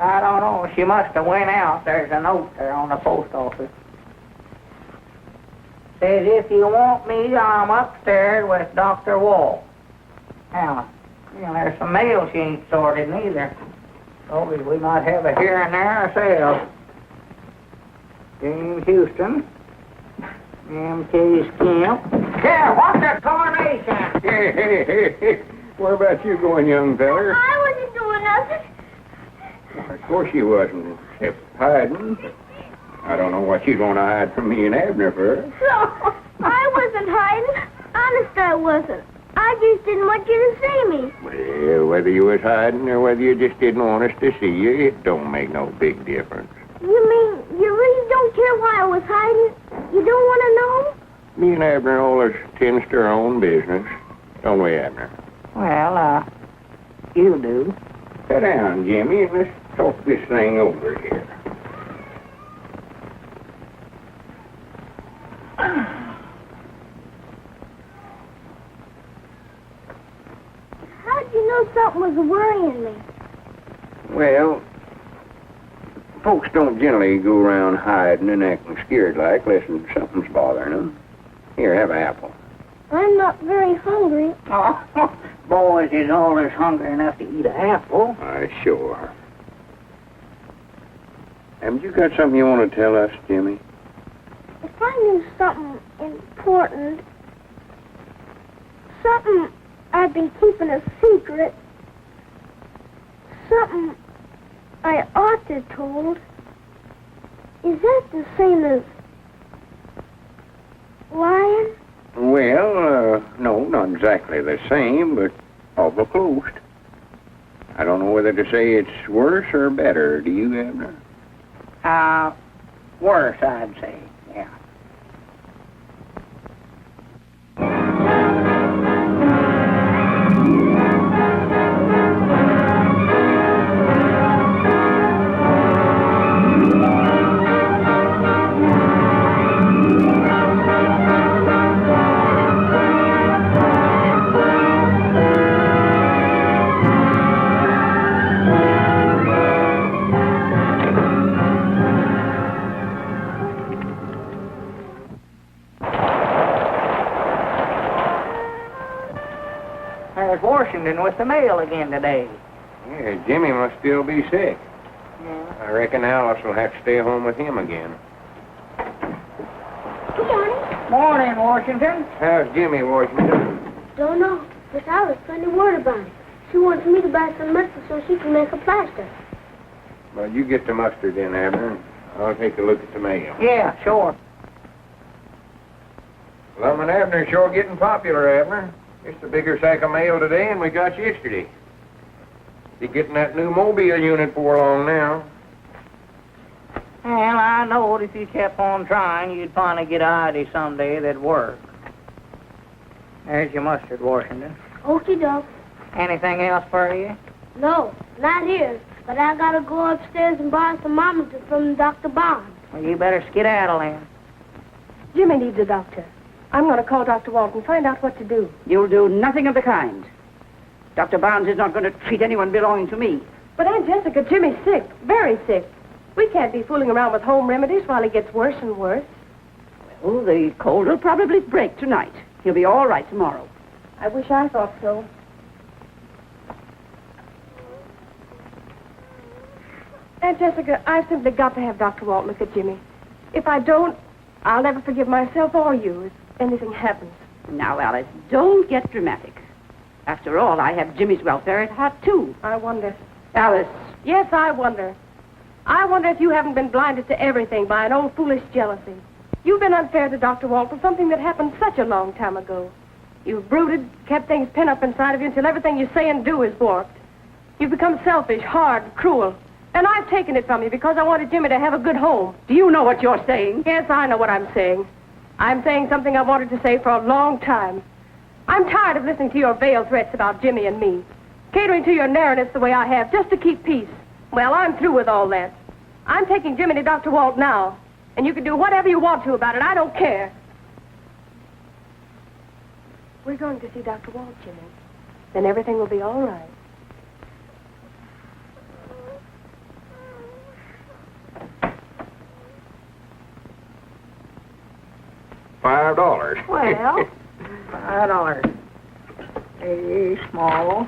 Speaker 2: I don't know. She must have went out. There's a note there on the post office. Says, if you want me, I'm upstairs with Dr. Wall. Now, there's some mail she ain't sorted neither. So we might have a hearing there ourselves. James Houston. M.K. Skimp. Here, what's the coronation?
Speaker 1: Hey. Where about you going, young feller?
Speaker 3: I wasn't doing nothing.
Speaker 1: Of course you wasn't, except hiding. I don't know what you'd want to hide from me and Abner for.
Speaker 3: No, I wasn't hiding. Honest, I wasn't. I just didn't want you to see me.
Speaker 1: Well, whether you was hiding or whether you just didn't want us to see you, it don't make no big difference.
Speaker 3: You mean you really don't care why I was hiding? You don't want to know?
Speaker 1: Me and Abner always tends to our own business. Don't we, Abner?
Speaker 2: Well, you do.
Speaker 1: Sit down, Jimmy, and let's talk this thing over here.
Speaker 3: How'd you know something was worrying me?
Speaker 1: Well, Folks don't generally go around hiding and acting scared like, unless something's bothering them. Here, have an apple.
Speaker 3: I'm not very hungry.
Speaker 2: Oh, boys is always hungry enough to eat an apple.
Speaker 1: Sure. Haven't you got something you want to tell us, Jimmy?
Speaker 3: If I knew something important, something I've been keeping a secret, something I ought to have told, is that the same as lying?
Speaker 1: Well, no, not exactly the same, but awful close. I don't know whether to say it's worse or better. Do you, Abner?
Speaker 2: Worse, I'd say, yeah. There's Washington with the mail again today.
Speaker 1: Yeah, Jimmy must still be sick.
Speaker 2: Yeah.
Speaker 1: I reckon Alice will have to stay home with him again.
Speaker 3: Good morning.
Speaker 2: Morning, Washington.
Speaker 1: How's Jimmy, Washington?
Speaker 3: Don't know. Miss Alice sent a word about it. She wants me to buy some mustard so she can make a plaster.
Speaker 1: Well, you get the mustard in, Abner, and I'll take a look at the mail.
Speaker 2: Yeah, sure.
Speaker 1: Lum and Abner sure getting popular, Abner. Just a bigger sack of mail today than we got yesterday. Be getting that new mobile unit before long now.
Speaker 2: Well, I knowed if you kept on trying, you'd finally get an idea someday that'd work. There's your mustard, Washington.
Speaker 3: Okie doke.
Speaker 2: Anything else for you?
Speaker 3: No, not here. But I gotta go upstairs and borrow some thermometer from Dr. Bond.
Speaker 2: Well, you better skedaddle then.
Speaker 5: Jimmy needs a doctor. I'm going to call Dr. Walt and find out what to do.
Speaker 7: You'll do nothing of the kind. Dr. Barnes is not going to treat anyone belonging to me.
Speaker 5: But Aunt Jessica, Jimmy's sick, very sick. We can't be fooling around with home remedies while he gets worse and worse.
Speaker 7: Well, the cold will probably break tonight. He'll be all right tomorrow.
Speaker 5: I wish I thought so. Aunt Jessica, I've simply got to have Dr. Walt look at Jimmy. If I don't, I'll never forgive myself or you if anything happens.
Speaker 7: Now, Alice, don't get dramatic. After all, I have Jimmy's welfare at heart, too.
Speaker 5: I wonder.
Speaker 7: Alice.
Speaker 5: Yes, I wonder. I wonder if you haven't been blinded to everything by an old foolish jealousy. You've been unfair to Dr. Walt for something that happened such a long time ago. You've brooded, kept things pent up inside of you until everything you say and do is warped. You've become selfish, hard, cruel. And I've taken it from you because I wanted Jimmy to have a good home.
Speaker 7: Do you know what you're saying?
Speaker 5: Yes, I know what I'm saying. I'm saying something I wanted to say for a long time. I'm tired of listening to your veiled threats about Jimmy and me. Catering to your narrowness the way I have, just to keep peace. Well, I'm through with all that. I'm taking Jimmy to Dr. Walt now. And you can do whatever you want to about it. I don't care. We're going to see Dr. Walt, Jimmy. Then everything will be all right.
Speaker 1: $5.
Speaker 2: Well, $5. A small,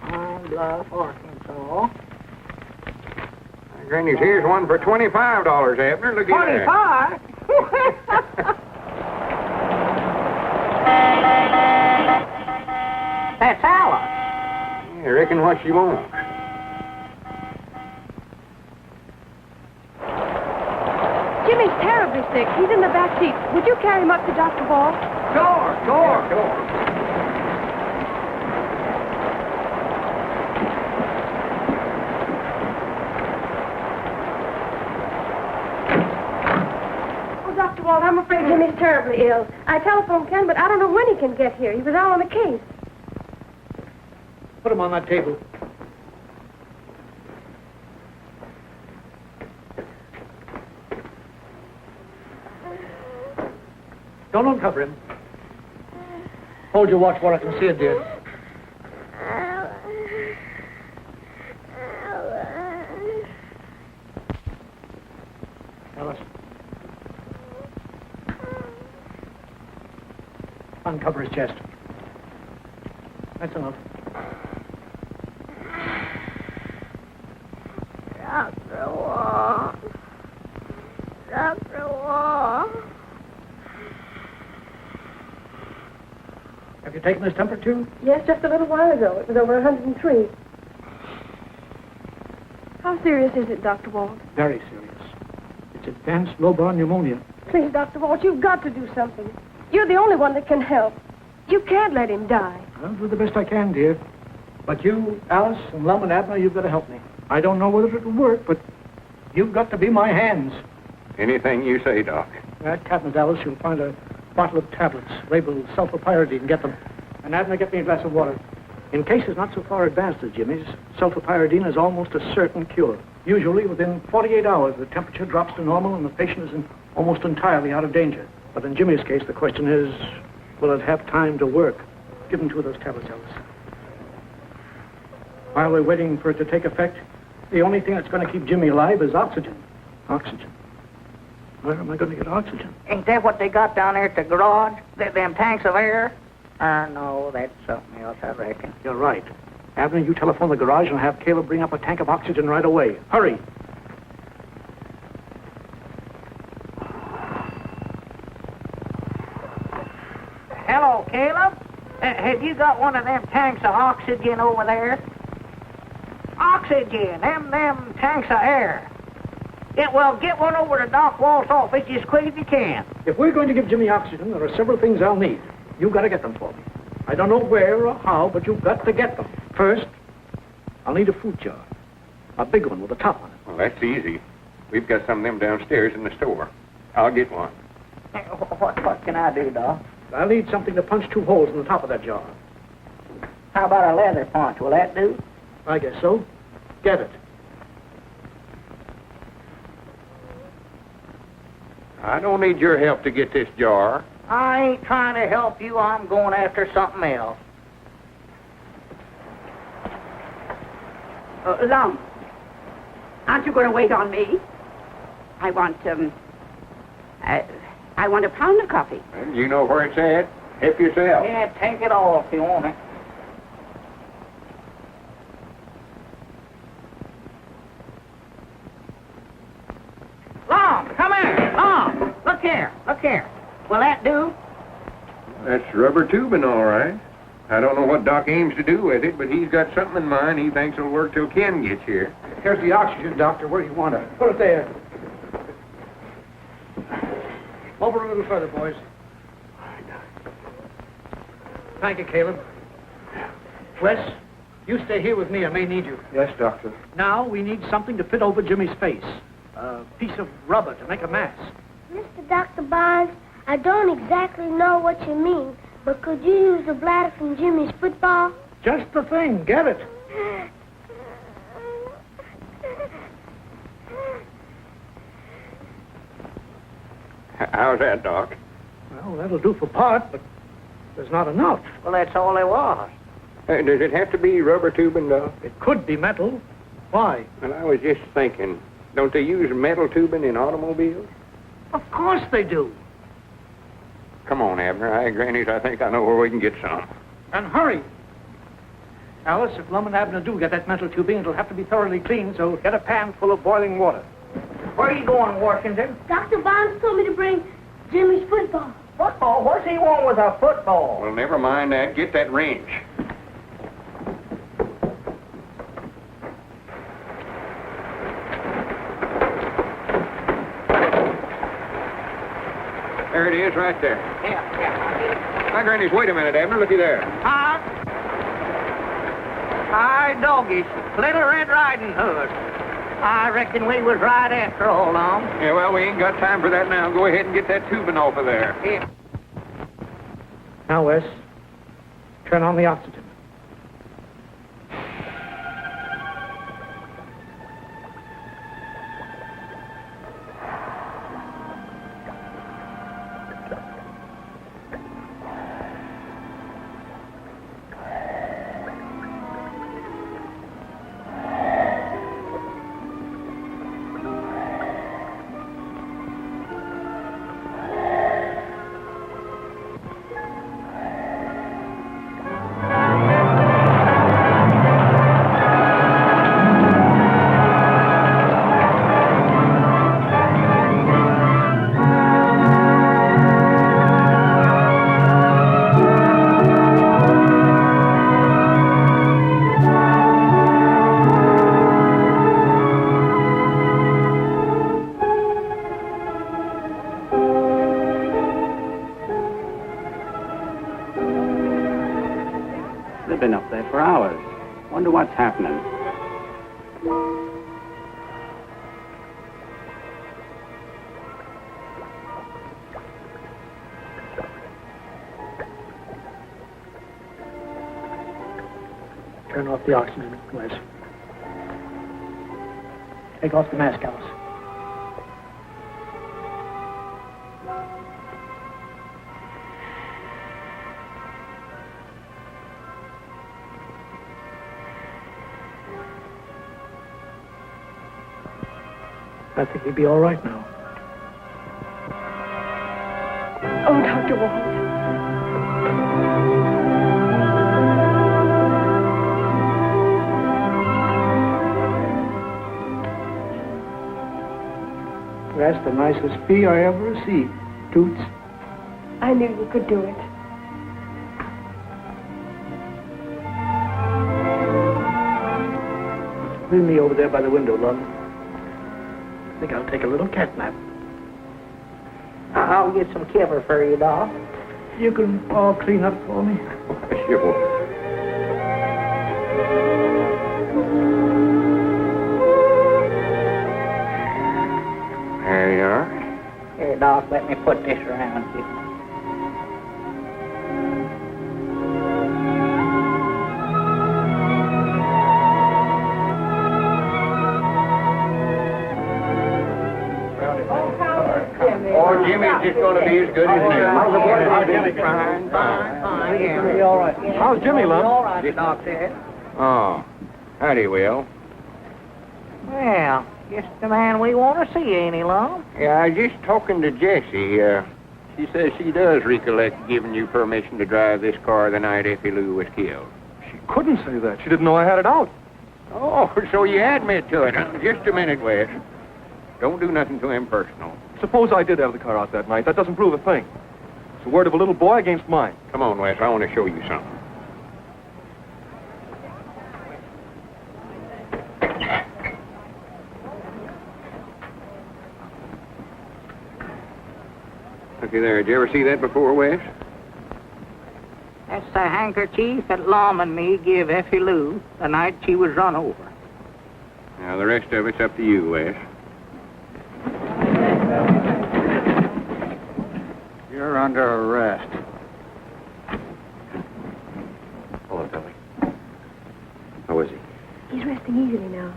Speaker 2: Pine Bluff, Arkansas.
Speaker 1: Granny's here's one for $25, Abner. Look at that.
Speaker 2: 25? That's Alice.
Speaker 1: I reckon what she wants.
Speaker 5: Jimmy's terribly sick. He's in the back seat. Would you carry him up to Dr. Walt?
Speaker 1: Sure.
Speaker 5: Dr. Walt, I'm afraid Jimmy's terribly ill. I telephoned Ken, but I don't know when he can get here. He was out on a case.
Speaker 6: Put him on that table. Don't uncover him. Hold your watch while I can see it, dear. Uncover his chest. That's enough.
Speaker 3: Dr. Wall. Dr. Wall.
Speaker 6: Have you taken his temperature too?
Speaker 5: Yes, just a little while ago. It was over 103. How serious is it, Dr. Walt?
Speaker 6: Very serious. It's advanced lobar pneumonia.
Speaker 5: Please, Dr. Walt, you've got to do something. You're the only one that can help. You can't let him die.
Speaker 6: I'll do the best I can, dear. But you, Alice, and Lum and Abner, you've got to help me. I don't know whether it'll work, but you've got to be my hands.
Speaker 1: Anything you say, Doc.
Speaker 6: At Captain Alice, you'll find a bottle of tablets labeled sulfapyridine. Get them. And Abner, get me a glass of water. In cases not so far advanced as Jimmy's, sulfapyridine is almost a certain cure. Usually, within 48 hours, the temperature drops to normal and the patient is almost entirely out of danger. But in Jimmy's case, the question is, will it have time to work? Give him 2 of those tablets, Alice. While we're waiting for it to take effect, the only thing that's going to keep Jimmy alive is oxygen. Oxygen. Where am I going to get oxygen?
Speaker 2: Ain't that what they got down there at the garage? Them tanks of air? No, that's something else, I reckon.
Speaker 6: You're right. Abner, you telephone the garage and have Caleb bring up a tank of oxygen right away. Hurry.
Speaker 2: Hello, Caleb. Have you got one of them tanks of oxygen over there? Oxygen, them tanks of air. Yeah, well, get one over to Doc Walt's office as quick as you can.
Speaker 6: If we're going to give Jimmy oxygen, there are several things I'll need. You've got to get them for me. I don't know where or how, but you've got to get them. First, I'll need a fruit jar. A big one with a top on it.
Speaker 1: Well, that's easy. We've got some of them downstairs in the store. I'll get one.
Speaker 2: What can I do, Doc?
Speaker 6: I'll need something to punch 2 holes in the top of that jar.
Speaker 2: How about a leather punch? Will that do?
Speaker 6: I guess so. Get it.
Speaker 1: I don't need your help to get this jar.
Speaker 2: I ain't trying to help you. I'm going after something else.
Speaker 7: Lum, aren't you going to wait on me? I want a pound of coffee.
Speaker 1: Well, you know where it's at. Help yourself.
Speaker 2: Yeah, take it all if you want it. Lum, come here. Lum, look here. Look here. Will that do?
Speaker 1: That's rubber tubing, all right. I don't know what Doc aims to do with it, but he's got something in mind he thinks will work till Ken gets here.
Speaker 6: Here's the oxygen, Doctor. Where do you want it? Put it there. Over a little further, boys. Thank you, Caleb. Wes, you stay here with me. I may need you.
Speaker 9: Yes, Doctor.
Speaker 6: Now, we need something to fit over Jimmy's face. A piece of rubber to make a mask.
Speaker 3: Mr. Dr. Barnes, I don't exactly know what you mean, but could you use the bladder from Jimmy's football?
Speaker 6: Just the thing. Get it.
Speaker 1: How's that, Doc?
Speaker 6: Well, that'll do for part, but there's not enough.
Speaker 2: Well, that's all there was.
Speaker 1: Does it have to be rubber tubing, Doc?
Speaker 6: It could be metal. Why?
Speaker 1: Well, I was just thinking, don't they use metal tubing in automobiles?
Speaker 6: Of course they do.
Speaker 1: Come on, Abner. Granny's, I think I know where we can get some.
Speaker 6: And hurry. Alice, if Lum and Abner do get that metal tubing, it'll have to be thoroughly cleaned, so get a pan full of boiling water.
Speaker 2: Where are you going, Washington?
Speaker 3: Dr. Barnes told me to bring Jimmy's football.
Speaker 2: Football? What's he want with a football?
Speaker 1: Well, never mind that. Get that wrench. There it is, right there.
Speaker 2: Yeah.
Speaker 1: My granny's, wait a minute, Abner. Looky there.
Speaker 2: Huh? Hi, doggies. Little Red Riding Hood. I reckon we was right after all, Lum.
Speaker 1: Yeah, well, we ain't got time for that now. Go ahead and get that tubing off of there.
Speaker 2: Yeah.
Speaker 6: Now, Wes, turn on the oxygen.
Speaker 9: been up there for hours. Wonder what's happening.
Speaker 6: Turn off the oxygen, Wes. Take off the mask, Alice. I think he'd be all right now.
Speaker 5: Oh, Dr. Walt.
Speaker 6: That's the nicest pea I ever received, Toots.
Speaker 5: I knew you could do it.
Speaker 6: Leave me over there by the window, Lum. I think I'll take a little cat nap.
Speaker 2: I'll get some kibber for you, Doc.
Speaker 6: You can all clean up for me?
Speaker 1: Sure. There you are.
Speaker 2: Here, Doc, let me put this around you.
Speaker 1: Oh, Jimmy's just going to be as good as new.
Speaker 6: How's the boy?
Speaker 1: Jimmy? Fine.
Speaker 6: Be all right.
Speaker 12: How's Jimmy, Lum?
Speaker 2: All right, Doc said.
Speaker 1: Oh, howdy, Will.
Speaker 2: Well, just the man we want to see, ain't he, Lum?
Speaker 1: Yeah, I was just talking to Jessie. She says she does recollect giving you permission to drive this car the night Effie Lou was killed.
Speaker 12: She couldn't say that. She didn't know I had it out.
Speaker 1: Oh, so you admit to it. Just a minute, Wes. Don't do nothing too impersonal.
Speaker 12: Suppose I did have the car out that night. That doesn't prove a thing. It's the word of a little boy against mine.
Speaker 1: Come on, Wes. I want to show you something. Looky there. Did you ever see that before, Wes?
Speaker 2: That's the handkerchief that Lum and me give Effie Lou the night she was run over.
Speaker 1: Now, the rest of it's up to you, Wes.
Speaker 9: You're under arrest.
Speaker 11: Hello, Billy. How is he?
Speaker 5: He's resting easily now.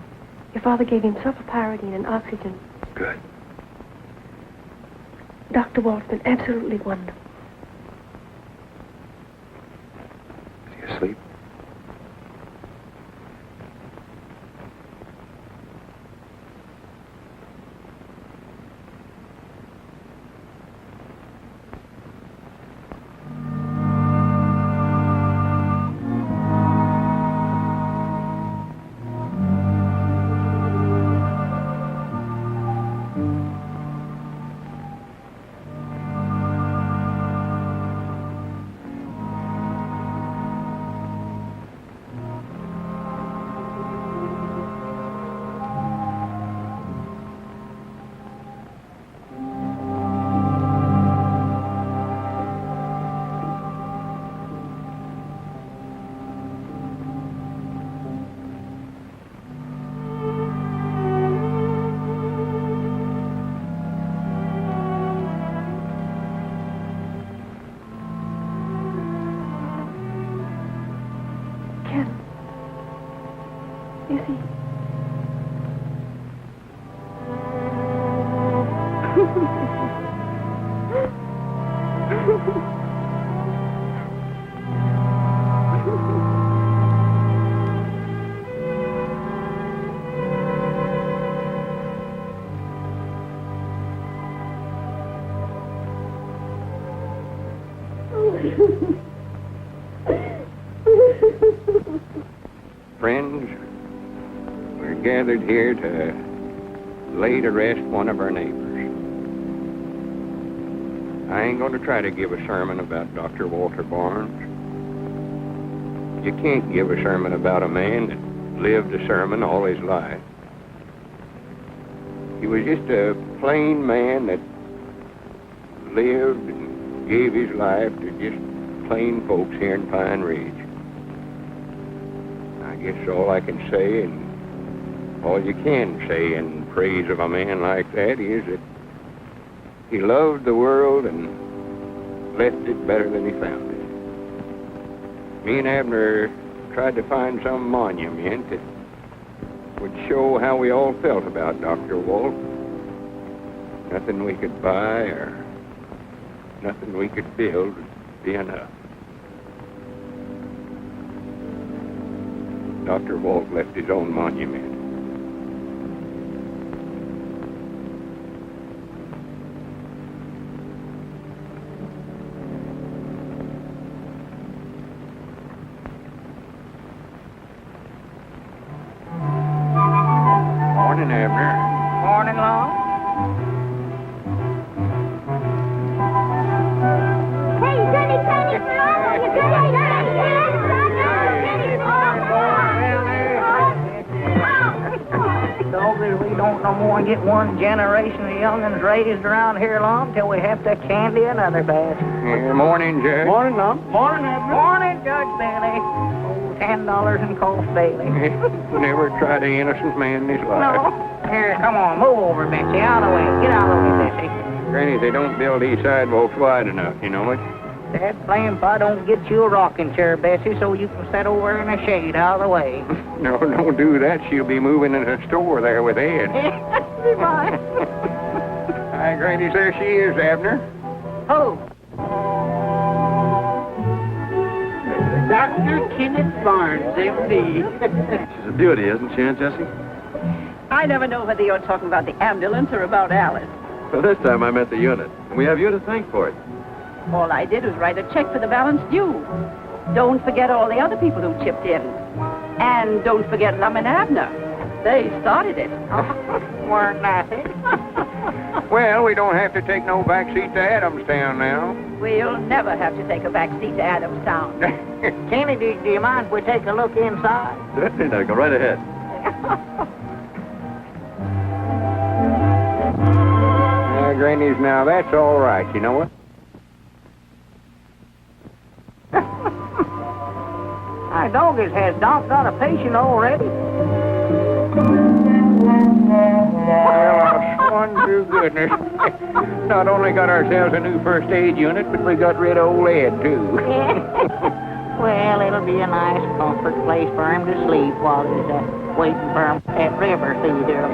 Speaker 5: Your father gave him sulfapyridine and oxygen.
Speaker 11: Good.
Speaker 5: Dr. Walt's been absolutely wonderful.
Speaker 11: Is he asleep?
Speaker 1: Friends, we're gathered here to lay to rest one of our neighbors. I ain't going to try to give a sermon about Dr. Walter Barnes. You can't give a sermon about a man that lived a sermon all his life. He was just a plain man that lived and gave his life to just plain folks here in Pine Ridge. guess all I can say, and all you can say in praise of a man like that, is that he loved the world and left it better than he found it. Me and Abner tried to find some monument that would show how we all felt about Dr. Walt. Nothing we could buy or nothing we could build would be enough. Dr. Walt left his own monument. Morning, Abner.
Speaker 2: Morning, Lum.
Speaker 3: Hey, Sonny, Sonny, Lum, you good?
Speaker 2: Doggers, we don't no more get one generation of young'uns raised around here long till we have to candy another batch.
Speaker 1: Yeah, morning, Judge.
Speaker 8: Morning, Lum. Morning, Abner.
Speaker 2: Morning, Judge Bailey. Oh, $10 in cost daily.
Speaker 1: Never tried an innocent man in his life.
Speaker 2: No. Here, come on, move over, Betsy. Out of the way. Get out of the way, Betsy.
Speaker 1: Granny, they don't build these sidewalks wide enough, you know it?
Speaker 2: That blame if I don't get you a rocking chair, Bessie, so you can sit over in the shade out of the way.
Speaker 1: No, don't do that. She'll be moving in the store there with Ed.
Speaker 2: Goodbye.
Speaker 1: Hi, Granny, there she is, Abner.
Speaker 2: Oh.
Speaker 10: Dr. Kenneth Barnes, M.D.
Speaker 12: She's a beauty, isn't she, Aunt Jessie?
Speaker 7: I never know whether you're talking about the ambulance or about Alice.
Speaker 12: Well, this time I meant the unit. And we have you to thank for it.
Speaker 7: All I did was write a check for the balance due. Don't forget all the other people who chipped in. And don't forget Lum and Abner. They started it.
Speaker 2: Weren't nothing.
Speaker 1: Well, we don't have to take no backseat to Adamstown now.
Speaker 7: We'll never have to take a back seat to Adamstown.
Speaker 2: Kenny, do you mind if we take a look inside?
Speaker 12: Certainly, now go right ahead.
Speaker 1: Granny's now, that's all right, you know what?
Speaker 2: My dog has Doc got a patient already?
Speaker 1: Well, I swan to goodness. Not only got ourselves a new first aid unit, but we got rid of old Ed, too.
Speaker 2: Well, it'll be a nice comfort place for him to sleep while he's waiting for him at river through there.